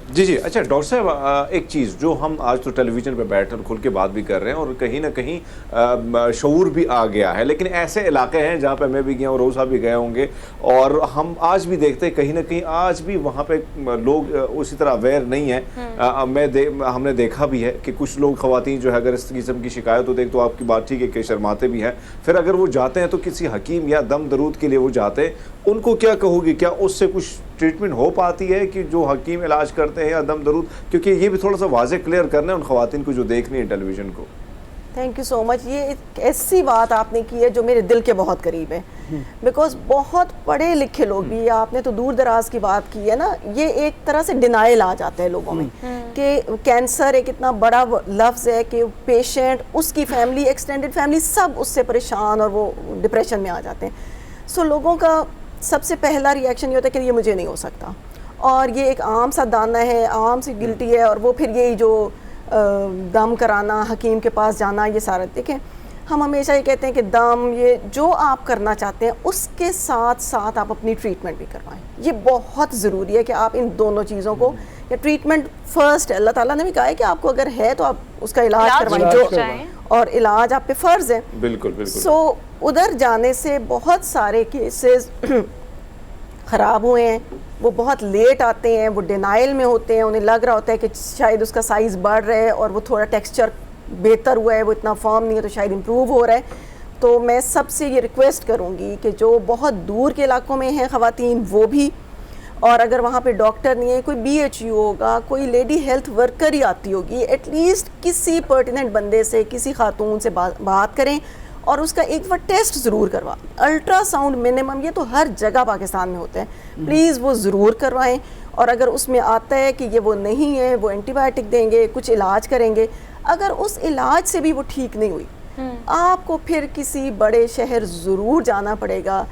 Speaker 3: जी। अच्छा डॉक्टर साहब, एक चीज़ जो हम आज तो टेलीविज़न पे बैठकर खुल के बात भी कर रहे हैं और कहीं ना कहीं शऊर भी आ गया है, लेकिन ऐसे इलाके हैं जहाँ पे मैं भी गया हूँ, रोज़ा भी गए होंगे, और हम आज भी देखते हैं कहीं ना कहीं आज भी वहाँ पे लोग उसी तरह अवेयर नहीं है। हमने देखा भी है कि कुछ लोग ख़वातीन जो है अगर इस किस्म की शिकायत होती है तो आपकी बात ठीक है कि शर्माते भी हैं, फिर अगर वो जाते हैं तो किसी हकीम या दम दरूद के लिए वो जाते हैं, उनको क्या कहोगे, क्या उससे कुछ ट्रीटमेंट हो पाती है कि जो हकीम इलाज करते हैं या दम दरूद? क्योंकि ये भी थोड़ा सा वाज़े क्लियर करना है उन ख़वातीन को जो देख रही है टेलीविज़न को।
Speaker 5: Thank you so much. ये एक ऐसी बात आपने की है जो मेरे दिल के बहुत करीब है, बिकॉज बहुत पढ़े लिखे लोग भी, आपने तो दूर दराज की बात की है ना, ये एक तरह से डिनाइल आ जाता है लोगों में कि कैंसर एक इतना बड़ा लफ्ज़ है कि पेशेंट, उसकी फैमिली, एक्सटेंडेड फैमिली सब उससे परेशान और वो डिप्रेशन में आ जाते हैं। सो लोगों का सबसे पहला रिएक्शन ये होता है कि ये मुझे नहीं हो सकता, और ये एक आम सा दाना है, आम सी गिल्टी है, और वो फिर यही जो दम कराना, हकीम के पास जाना, ये सारा देखें, हम हमेशा ये कहते हैं कि दम, ये जो आप करना चाहते हैं उसके साथ साथ आप अपनी ट्रीटमेंट भी करवाएं। ये बहुत ज़रूरी है कि आप इन दोनों चीज़ों को, या ट्रीटमेंट फर्स्ट है, अल्लाह ताला ने भी कहा है कि आपको अगर है तो आप उसका इलाज करवाएं, जो और इलाज आप पे फ़र्ज़ है।
Speaker 3: बिल्कुल बिल्कुल।
Speaker 5: सो उधर जाने से बहुत सारे केसेस ख़राब हुए हैं, वो बहुत लेट आते हैं, वो डिनाइल में होते हैं, उन्हें लग रहा होता है कि शायद उसका साइज़ बढ़ रहा है और वो थोड़ा टेक्सचर बेहतर हुआ है, वो इतना फर्म नहीं है तो शायद इम्प्रूव हो रहा है। तो मैं सबसे ये रिक्वेस्ट करूँगी कि जो बहुत दूर के इलाकों में हैं ख़वातीन, वो भी, और अगर वहाँ पे डॉक्टर नहीं है, कोई BHU होगा, कोई लेडी हेल्थ वर्कर ही आती होगी, एटलीस्ट किसी पर्टिनेंट बंदे से, किसी खातून से बात करें और उसका एक बार टेस्ट ज़रूर करवा। अल्ट्रासाउंड मिनिमम, ये तो हर जगह पाकिस्तान में होता है, प्लीज़ वो ज़रूर करवाएं। और अगर उसमें आता है कि ये वो नहीं है, वो एंटीबायोटिक देंगे, कुछ इलाज करेंगे, अगर उस इलाज से भी वो ठीक नहीं हुई, आपको फिर किसी बड़े शहर ज़रूर जाना पड़ेगा,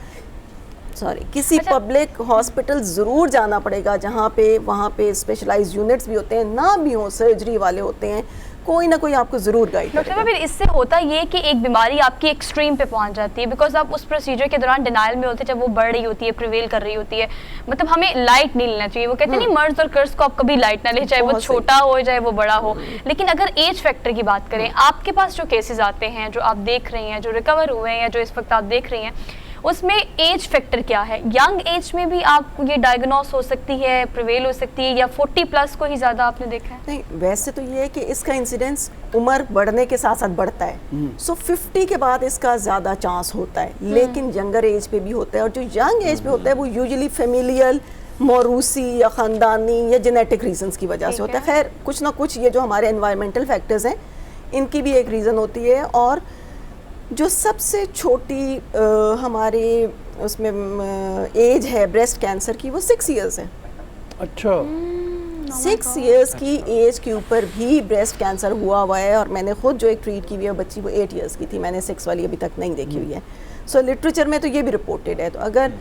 Speaker 5: किसी पब्लिक हॉस्पिटल ज़रूर जाना पड़ेगा, जहाँ पे वहाँ पे स्पेशलाइज्ड यूनिट्स भी होते हैं, ना भी हो सर्जरी वाले होते हैं, कोई ना कोई आपको ज़रूर गाइड करेगा।
Speaker 1: डॉक्टर, फिर इससे होता ये कि एक बीमारी आपकी एक्सट्रीम पे पहुंच जाती है, बिकॉज आप उस प्रोसीजर के दौरान डिनाइल में होते हैं, जब वो बढ़ रही होती है, प्रिवेल कर रही होती है, मतलब हमें लाइट नहीं लेना चाहिए। वो कहते हैं नहीं, मर्ज और कर्ज को आप कभी लाइट ना ले, चाहे वो छोटा हो चाहे वो बड़ा हो। लेकिन अगर एज फैक्टर की बात करें, आपके पास जो केसेस आते हैं, जो आप देख रही हैं, जो रिकवर हुए हैं या जो इस वक्त आप देख रही हैं, उसमें एज फैक्टर क्या है? यंग एज में भी आप ये डायग्नोस हो सकती है, प्रिवेल हो सकती है, या 40+ को ही ज़्यादा आपने देखा है?
Speaker 5: नहीं, वैसे तो ये है कि इसका इंसिडेंस उम्र बढ़ने के साथ साथ बढ़ता है। सो 50 के बाद इसका ज़्यादा चांस होता है, लेकिन यंगर एज पे भी होता है। और जो यंग एज पे होता है वो यूजुअली फेमिलियल, मौरूसी या ख़ानदानी या जेनेटिक रीजंस की वजह से होता है। खैर, कुछ ना कुछ ये जो हमारे एनवायरमेंटल फैक्टर्स हैं, इनकी भी एक रीज़न होती है। और जो सबसे छोटी हमारे उसमें एज है ब्रेस्ट कैंसर की, वो 6 इयर्स है।
Speaker 2: अच्छा,
Speaker 5: 6 इयर्स की एज के ऊपर भी ब्रेस्ट कैंसर हुआ है। और मैंने खुद जो एक ट्रीट की हुई है बच्ची, वो 8 इयर्स की थी, मैंने 6 वाली अभी तक नहीं देखी हुई है। सो लिटरेचर में तो ये भी रिपोर्टेड है। तो अगर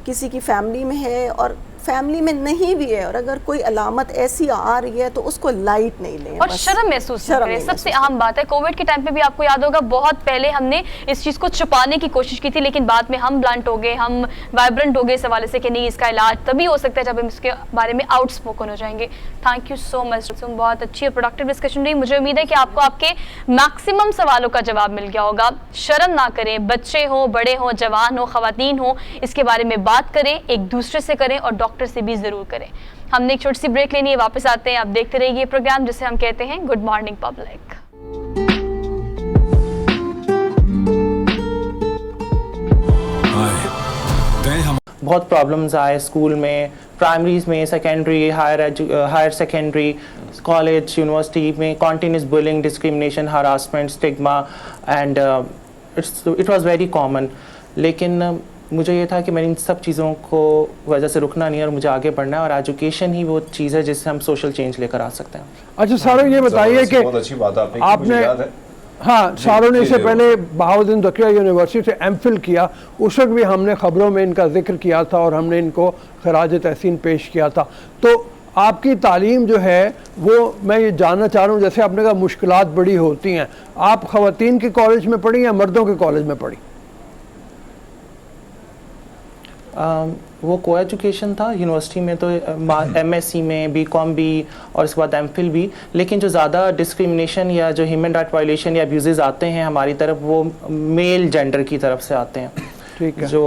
Speaker 5: किसी की फैमिली में है, और फैमिली में नहीं भी है और अगर कोई अलामत ऐसी आ रही है तो उसको लाइट नहीं लें
Speaker 1: और
Speaker 5: बस।
Speaker 1: शर्म महसूस
Speaker 5: शर्म
Speaker 1: करें,
Speaker 5: नहीं
Speaker 1: सबसे
Speaker 5: महसूस
Speaker 1: अहम बात है। कोविड के टाइम पे भी आपको याद होगा बहुत पहले हमने इस चीज़ को छुपाने की कोशिश की थी, लेकिन बाद में हम ब्लंट हो गए, हम वाइब्रेंट हो गए इस हवाले से कि नहीं, इसका इलाज तभी हो सकता है जब हम इसके बारे में आउटस्पोकन हो जाएंगे। थैंक यू सो मच, बहुत अच्छी और प्रोडक्टिव डिस्कशन रही। मुझे उम्मीद है कि आपको आपके मैक्सिमम सवालों का जवाब मिल गया होगा। शर्म ना करें, बच्चे हो, बड़े हो, जवान हो, खवातीन हो, इसके बारे में बात करें, एक दूसरे से करें और डॉक्टर से भी ज़रूर करें। हमने एक छोटी सी ब्रेक लेनी है, वापस आते हैं। आप देखते रहिए प्रोग्राम जिसे हम कहते हैं गुड मॉर्निंग पब्लिक।
Speaker 6: बहुत प्रॉब्लम्स आए स्कूल में, प्राइमरीज में, secondary, higher secondary, college, university में, continuous bullying, discrimination, harassment, stigma and it was very common. लेकिन मुझे ये था कि मैंने इन सब चीज़ों को वजह से रुकना नहीं है और मुझे आगे बढ़ना है, और एजुकेशन ही वो चीज़ है जिससे हम सोशल चेंज लेकर आ सकते हैं।
Speaker 2: अच्छा सारों, ये बताइए कि
Speaker 3: बहुत अच्छी बात आपने की, मुझे
Speaker 2: आपने
Speaker 3: याद है।
Speaker 2: हाँ, सारों ने इससे पहले बहाउद्दीन ज़किया यूनिवर्सिटी से एमफिल किया, उस वक्त भी हमने ख़बरों में इनका जिक्र किया था और हमने इनको खराज तहसीन पेश किया था। तो आपकी तालीम जो है वो मैं ये जानना चाह रहा हूँ, जैसे आपने कहा मुश्किलात बड़ी होती हैं, आप ख़वातीन के कॉलेज में पढ़ी या मर्दों के कॉलेज में पढ़ी?
Speaker 6: वो को एजुकेशन था यूनिवर्सिटी में, तो एमएससी में बीकॉम भी और उसके बाद एमफिल भी। लेकिन जो ज़्यादा डिस्क्रिमिनेशन या जो ह्यूमन राइट वायलेशन या अब्यूजेस आते हैं हमारी तरफ, वो मेल जेंडर की तरफ से आते हैं।
Speaker 2: ठीक है।
Speaker 6: जो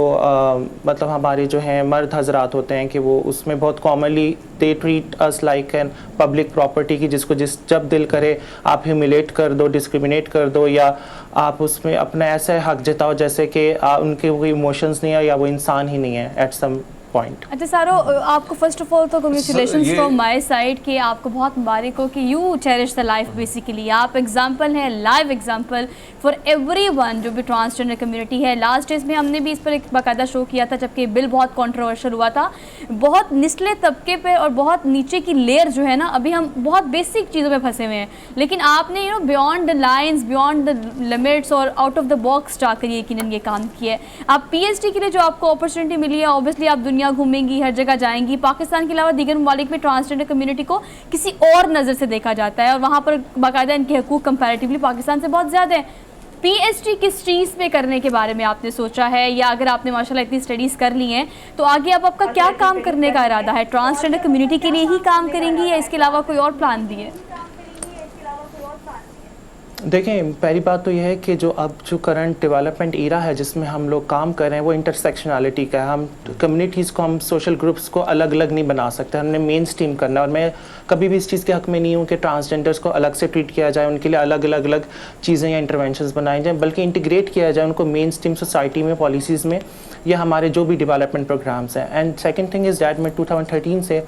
Speaker 6: मतलब हमारे जो हैं मर्द हजरात होते हैं कि वो उसमें बहुत commonly they treat us like an public property की, जिसको जब दिल करे आप ह्यूमिलेट कर दो, डिस्क्रिमिनेट कर दो, या आप उसमें अपना ऐसा हक जताओ जैसे कि उनके कोई इमोशंस नहीं है या वो इंसान ही नहीं है एट सम पॉइंट।
Speaker 1: अच्छा सारो, आपको फर्स्ट ऑफ ऑल तो कांग्रेचुलेशंस फ्रॉम माय साइड कि आपको बहुत मुबारक हो कि you cherish the life. Basically आप एग्जांपल हैं, लाइव एग्जांपल फॉर एवरीवन जो भी ट्रांसजेंडर कम्युनिटी है। लास्ट डेज में हमने भी इस पर एक बाकायदा शो किया था, जबकि बिल बहुत कंट्रोवर्शियल हुआ था। बहुत निचले तबके पे और बहुत नीचे की लेयर जो है ना, अभी हम बहुत बेसिक चीज़ों में फंसे हुए हैं, लेकिन आपने beyond the lines, beyond the limits और आउट ऑफ द बॉक्स जाकर यकीनन ये काम किया है। आप PhD के लिए जो आपको अपॉर्चुनिटी मिली है, ऑब्वियसली आप दुनिया घूमेंगी, हर जगह जाएंगी। पाकिस्तान के अलावा दीगर ममालिक में ट्रांसजेंडर कम्युनिटी को किसी और नज़र से देखा जाता है और वहाँ पर बाकायदा इनके हकूक़ कंपैरेटिवली पाकिस्तान से बहुत ज़्यादा है। PhD किस चीज़ पे करने के बारे में आपने सोचा है, या अगर आपने माशाल्लाह इतनी स्टडीज़ कर ली हैं तो आगे आपका क्या काम करने का इरादा है? ट्रांसजेंडर कम्युनिटी के लिए ही काम करेंगी या इसके अलावा कोई और प्लान भी है?
Speaker 6: देखें, पहली बात तो यह है कि जो अब जो करंट डेवलपमेंट ईरा है जिसमें हम लोग काम कर रहे हैं वो इंटरसेक्शनलिटी का है। हम कम्युनिटीज़ को, हम सोशल ग्रुप्स को अलग अलग नहीं बना सकते, हमने मेन स्ट्रीम करना है। और मैं कभी भी इस चीज़ के हक़ में नहीं हूँ कि ट्रांसजेंडर्स को अलग से ट्रीट किया जाए, उनके लिए अलग अलग चीज़ें या इंटरवेंशंस बनाई जाएँ, बल्कि इंटीग्रेट किया जाए उनको मेन स्ट्रीम सोसाइटी में, पॉलिसीज़ में, या हमारे जो भी डेवलपमेंट प्रोग्राम्स हैं। And second thing is that मैं 2013 से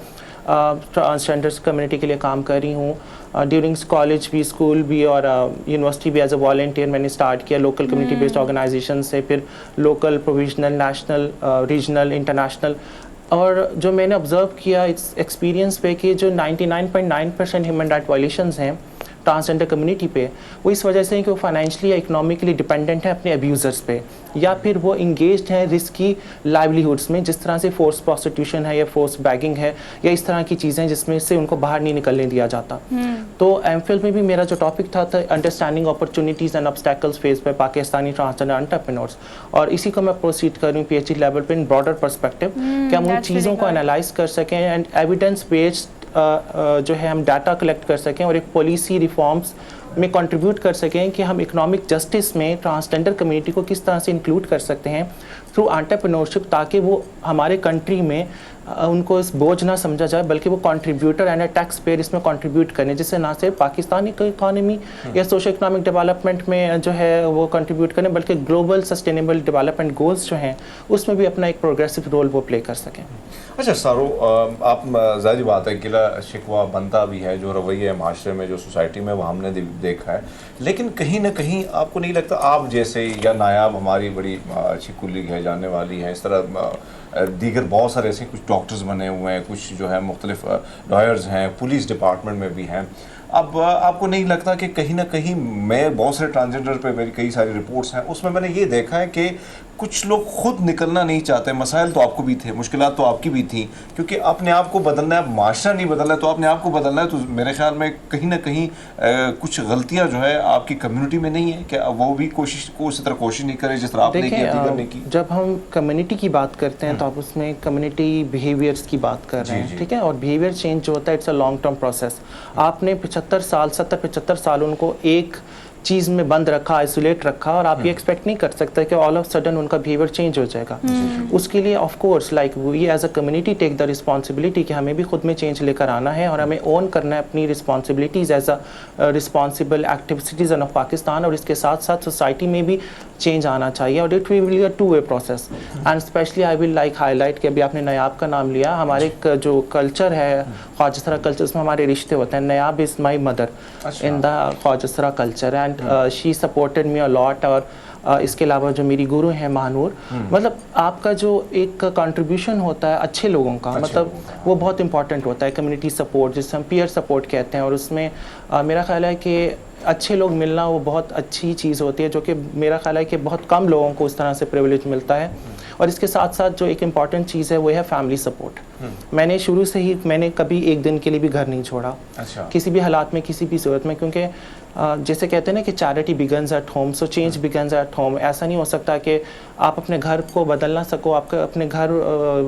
Speaker 6: ट्रांसजेंडर्स कम्युनिटी के लिए काम कर रही हूँ। ड्यूरिंग कॉलेज भी, स्कूल भी और यूनिवर्सिटी भी एज अ वॉलंटियर मैंने स्टार्ट किया लोकल कम्युनिटी बेस्ड ऑर्गेनाइजेशन से, फिर local, provisional, national, regional, international. और जो मैंने ऑब्जर्व किया इस एक्सपीरियंस पे कि जो 99.9% ह्यूमन राइट वायलेशंस हैं ट्रांसजेंडर कम्युनिटी पे, वो इस वजह से है कि वो फाइनेंशियली या इकोनॉमिकली डिपेंडेंट है अपने अब्यूज़र्स पे, या फिर वो इंगेज्ड हैं रिस्की लाइवलीहुड्स में, जिस तरह से फोर्स प्रोस्टिट्यूशन है या फोर्स बैगिंग है या इस तरह की चीज़ें जिसमें से उनको बाहर नहीं निकलने दिया जाता। तो एमफिल में भी मेरा जो टॉपिक था understanding opportunities and obstacles face by Pakistani transgender entrepreneurs, और इसी को मैं प्रोसीड कर रही हूँ PhD लेवल पर इन ब्रॉडर पर्सपेक्टिव कि हम उन चीज़ों को एनालाइज कर सकें एंड एविडेंस बेस्ड जो है हम डाटा कलेक्ट कर सकें और एक पॉलिसी रिफॉर्म्स में कंट्रीब्यूट कर सकें कि हम इकोनॉमिक जस्टिस में ट्रांसजेंडर कम्युनिटी को किस तरह से इंक्लूड कर सकते हैं थ्रू एंटरप्रेन्योरशिप, ताकि वो हमारे कंट्री में उनको इस बोझ ना समझा जाए, बल्कि वो कंट्रीब्यूटर एंड टैक्स पेयर इसमें कंट्रीब्यूट करें, जिससे ना सिर्फ पाकिस्तानी इकोनॉमी या सोशो इकोनॉमिक डेवलपमेंट में जो है वो कंट्रीब्यूट करें, बल्कि ग्लोबल सस्टेनेबल डेवलपमेंट गोल्स जो हैं उसमें भी अपना एक प्रोग्रेसिव रोल वो प्ले कर सकें।
Speaker 3: अच्छा सारो, आप ज़ाहिर बात है गिला शिकवा बनता भी है, जो रवैया है माशरे में, जो सोसाइटी में, वो हमने देखा है। लेकिन कहीं ना कहीं आपको नहीं लगता आप जैसे या नायाब हमारी बड़ी अच्छी कुलीग है, जानने वाली है, इस तरह दीगर बहुत सारे ऐसे कुछ डॉक्टर्स बने हुए हैं, कुछ जो है मुख्तलिफ लॉयर्स हैं, पुलिस डिपार्टमेंट में भी हैं। अब आपको नहीं लगता कि कहीं ना कहीं, मैं बहुत सारे ट्रांसजेंडर पे मेरी कई सारी रिपोर्ट्स हैं, उसमें मैंने ये देखा है कि कुछ लोग खुद निकलना नहीं चाहते। मसाइल तो आपको भी थे, मुश्किलात तो आपकी भी थी, क्योंकि अपने आप को बदलना है, माशरा नहीं बदलना है तो अपने आप को बदलना है। तो मेरे ख्याल में कहीं ना कहीं कुछ गलतियां जो है आपकी कम्युनिटी में नहीं है कि वो भी कोशिश को उसी तरह कोशिश नहीं करे जिस तरह आपने की, दीगर ने की।
Speaker 6: जब हम कम्युनिटी की बात करते हैं तो आप उसमें कम्युनिटी बिहेवियर्स की बात कर रहे हैं, ठीक है। और बिहेवियर चेंज जो होता है it's a long term process. आपने 75 साल उनको एक चीज़ में बंद रखा, आइसोलेट रखा, और आप ये एक्सपेक्ट नहीं कर सकते कि ऑल ऑफ सडन उनका बिहेवियर चेंज हो जाएगा। उसके लिए of course like we as a community take the responsibility कि हमें भी खुद में चेंज लेकर आना है और हमें ओन करना है अपनी responsibilities as a responsible active citizen of Pakistan. और इसके साथ साथ सोसाइटी में भी चेंज आना चाहिए और it will be a two way process. And specially I will like highlight कि अभी आपने नयाब का नाम लिया, हमारे जो कल्चर है ख्वाजसरा कल्चर, उसमें हमारे रिश्ते होते हैं। Nayab is my mother in the khwajasara culture and she supported me a lot. और इसके अलावा जो मेरी गुरु हैं महानूर, मतलब आपका जो एक कंट्रीब्यूशन होता है अच्छे लोगों का, मतलब वो बहुत इंपॉर्टेंट होता है। कम्युनिटी सपोर्ट जिसे हम पीयर सपोर्ट कहते हैं, और उसमें मेरा ख्याल है कि अच्छे लोग मिलना वो बहुत अच्छी चीज़ होती है, जो कि मेरा ख्याल है कि बहुत कम लोगों को उस तरह से प्रिविलेज मिलता है। और इसके साथ साथ जो एक इम्पॉर्टेंट चीज़ है वो है फैमिली सपोर्ट। मैंने शुरू से ही मैंने कभी एक दिन के लिए भी घर नहीं छोड़ा, किसी भी हालात में, किसी भी सूरत में, क्योंकि जैसे कहते हैं ना कि charity begins at home, so change begins at home. ऐसा नहीं हो सकता कि आप अपने घर को बदल ना सको, आप अपने घर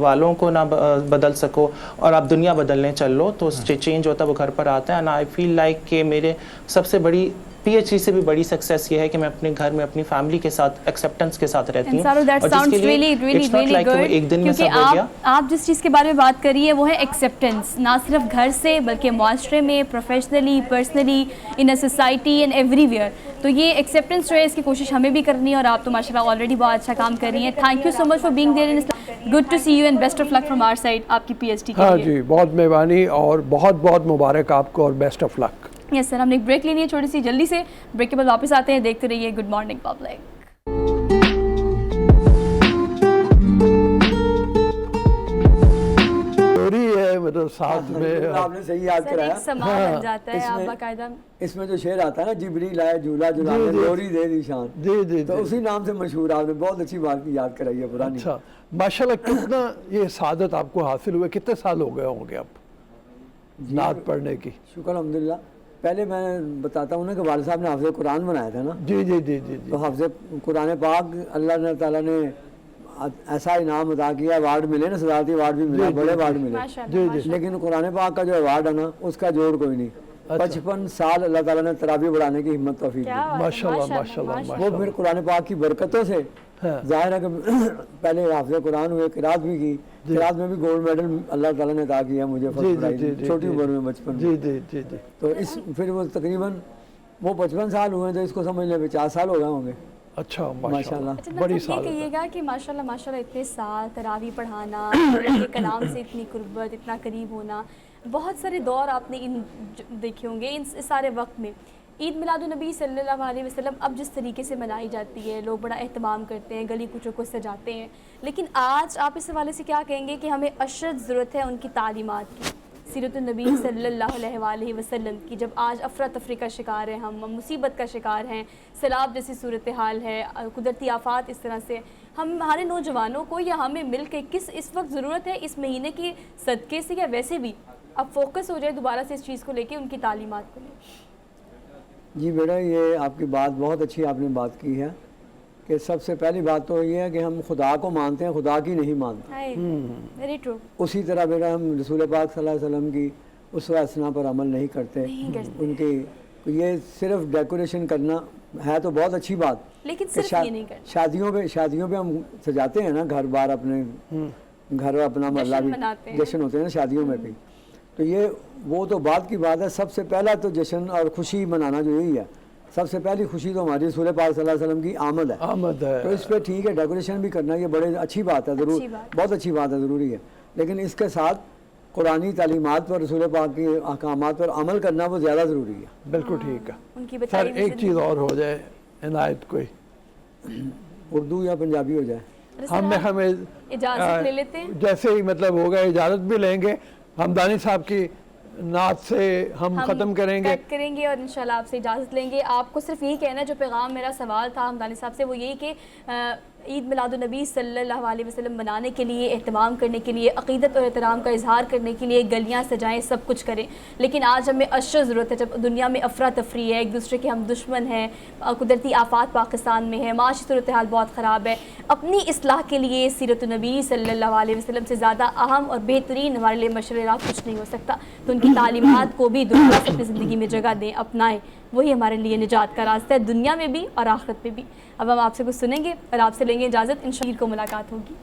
Speaker 6: वालों को ना बदल सको और आप दुनिया बदलने चल लो, तो चेंज होता है वो घर पर आता है। एंड आई फील लाइक कि मेरे सबसे बड़ी PhD से भी बड़ी सक्सेस ये है कि मैं अपने घर में अपनी फैमिली के साथ एक्सेप्टेंस के साथ रहती हूँ। एक दिन में सब हो गया।
Speaker 1: आप जिस चीज़ के बारे में बात करिए वो है एक्सेप्टेंस, ना सिर्फ घर से बल्कि माशरे में, professionally, personally, in a society and everywhere. तो ये एक्सेप्टेंस जो है इसकी कोशिश हमें भी करनी है और आप तो माशाल्लाह ऑलरेडी बहुत अच्छा काम कर रही हैं। Thank you so much for being there in Islam. Good to see you and best of luck from our side आपकी PhD के लिए।
Speaker 2: हाँ जी, बहुत मेहरबानी और बहुत बहुत मुबारक आपको और best of luck.
Speaker 1: Yes sir, हमने एक ब्रेक लेनी है छोटी सी, जल्दी से ब्रेक के बाद वापस आते हैं। देखते रहिए गुड मॉर्निंग पब्लिक।
Speaker 2: मतलब साथ में
Speaker 7: आपने सही याद कराया,
Speaker 1: बन जाता है आप बाकायदा।
Speaker 7: इसमें जो शेर आता है ना, जिब्रील आया झूला झूलाने लोरी दे दी शान,
Speaker 2: जी जी,
Speaker 7: तो उसी नाम से मशहूर। आपने बहुत अच्छी बात की याद कराई है पुरानी।
Speaker 2: अच्छा, माशाल्लाह। कितना ये सादत आपको हासिल हुए, कितने साल हो गए होंगे अब नात पढ़ने की?
Speaker 7: शुक्र अल्हम्दुलिल्लाह। पहले मैं बताता हूँ ना कि वालिद साहब ने हाफ़िज़ कुरान बनाया था ना।
Speaker 2: जी जी जी जी,
Speaker 7: तो हाफ़िज़ कुरान पाक अल्लाह ताला ने ऐसा इनाम अदा किया, अवार्ड मिले ना, सदारती अवार्ड भी मिला, बड़े अवार्ड मिले। लेकिन कुरान पाक का जो अवार्ड है ना, उसका जोड़ कोई नहीं। 55 साल अल्लाह ताला ने तरावी बढ़ाने की हिम्मत तौफीक दी।
Speaker 2: माशाल्लाह माशाल्लाह।
Speaker 7: वो फिर कुरान पाक की बरकतों से जाहिर है कि पहले हाफ़िज़ कुरान हुए, किरात भी की, किरात में भी गोल्ड मेडल अल्लाह ताला ने अता किया मुझे, फर्स्ट प्राइज, छोटी उम्र में, बचपन में।
Speaker 2: जी जी जी जी।
Speaker 7: तो इस फिर वो तकरीबन वो 55 साल हुए, तो इसको समझ लें 50 साल हो गए होंगे।
Speaker 2: अच्छा
Speaker 7: माशाल्लाह।
Speaker 1: बड़ी ये कहिएगा कि माशाल्लाह माशाल्लाह इतने साल तरावी पढ़ाना, के कलाम से इतनी कुर्बत, इतना करीब होना, बहुत सारे दौर आपने इन देखे होंगे। इन सारे वक्त में ईद मिलादुन्नबी सल्लल्लाहु अलैहि वसल्लम अब जिस तरीके से मनाई जाती है, लोग बड़ा एहतमाम करते हैं, गली कूचों को सजाते हैं, लेकिन आज आप इस हवाले से क्या कहेंगे कि हमें अशद ज़रूरत है उनकी तालीमात की, सीरतुन्नबी सल्लल्लाहु अलैहि वसल्लम की। जब आज अफरा तफरी का शिकार है, हम मुसीबत का शिकार हैं, सैलाब जैसी सूरत हाल है, कुदरती आफात इस तरह से, हमारे नौजवानों को या हमें मिल के किस इस वक्त ज़रूरत है इस महीने की सदक़े से या वैसे भी अब फोकस हो जाए दोबारा से इस चीज़ को लेके, उनकी तालीमात को लेकर? जी
Speaker 7: बेटा, ये आपकी बात बहुत अच्छी आपने बात की है कि सबसे पहली बात तो ये है कि हम खुदा को मानते हैं, खुदा की नहीं मानते।
Speaker 1: Very true.
Speaker 7: उसी तरह बेटा हम रसूल पाक सल्लल्लाहु अलैहि वसल्लम की उसवा हसना पर अमल नहीं करते। उनकी ये सिर्फ डेकोरेशन करना है तो बहुत अच्छी बात,
Speaker 1: लेकिन सिर्फ ये नहीं करते।
Speaker 7: शादियों पे हम सजाते हैं ना घर बार, अपने घर अपना मोहल्ला भी जश्न होते हैं ना शादियों में भी, तो ये वो तो बात की बात है। सबसे पहला तो जश्न और खुशी मनाना जो यही है, सबसे पहली खुशी तो हमारी रसूल पाक सल्लल्लाहु अलैहि वसल्लम की आमद है। तो इस पर ठीक है, डेकोरेशन भी करना ये बड़े अच्छी बात है, ज़रूर बहुत अच्छी बात है, ज़रूरी है। लेकिन इसके साथ कुरानी तालीमात पर, रसूल पाक के अहकामात पर अमल करना वो ज़्यादा ज़रूरी है।
Speaker 2: बिल्कुल ठीक है सर। एक चीज़ और हो जाए इनायत, कोई
Speaker 7: उर्दू या पंजाबी हो जाए,
Speaker 2: हमें
Speaker 1: इजाज़त ले लेते हैं।
Speaker 2: जैसे ही मतलब होगा इजाज़त भी लेंगे, हमदानी साहब की नात से हम ख़त्म करेंगे
Speaker 1: और इंशाल्लाह आपसे इजाज़त लेंगे। आपको सिर्फ यही कहना है, जो पैगाम मेरा सवाल था हमदानी साहब से, वो यही कि ईद मिलादुन्नबी सल्लल्लाहु अलैहि वसल्लम मनाने के लिए, एहतमाम करने के लिए, अक़ीदत और एहतराम का इजहार करने के लिए गलियाँ सजाएँ, सब कुछ करें। लेकिन आज हमें अशर ज़रूरत है, जब दुनिया में अफरा तफरी है, एक दूसरे के हम दुश्मन हैं, कुदरती आफात पाकिस्तान में है, माशी सूरत हाल बहुत ख़राब है, अपनी इस्लाह के लिए सीरत-उन-नबी सल्लल्लाहु अलैहि वसल्लम से ज़्यादा अहम और बेहतरीन हमारे लिए मशवरा कुछ नहीं हो सकता। तो उनकी तालीमात को भी दोबारा से अपनी ज़िंदगी में जगह दें, अपनाएं, वही हमारे लिए निजात का रास्ता है, दुनिया में भी और आखिरत में भी। अब हम आपसे कुछ सुनेंगे और आपसे लेंगे इजाज़त, इंशाअल्लाह को मुलाकात होगी।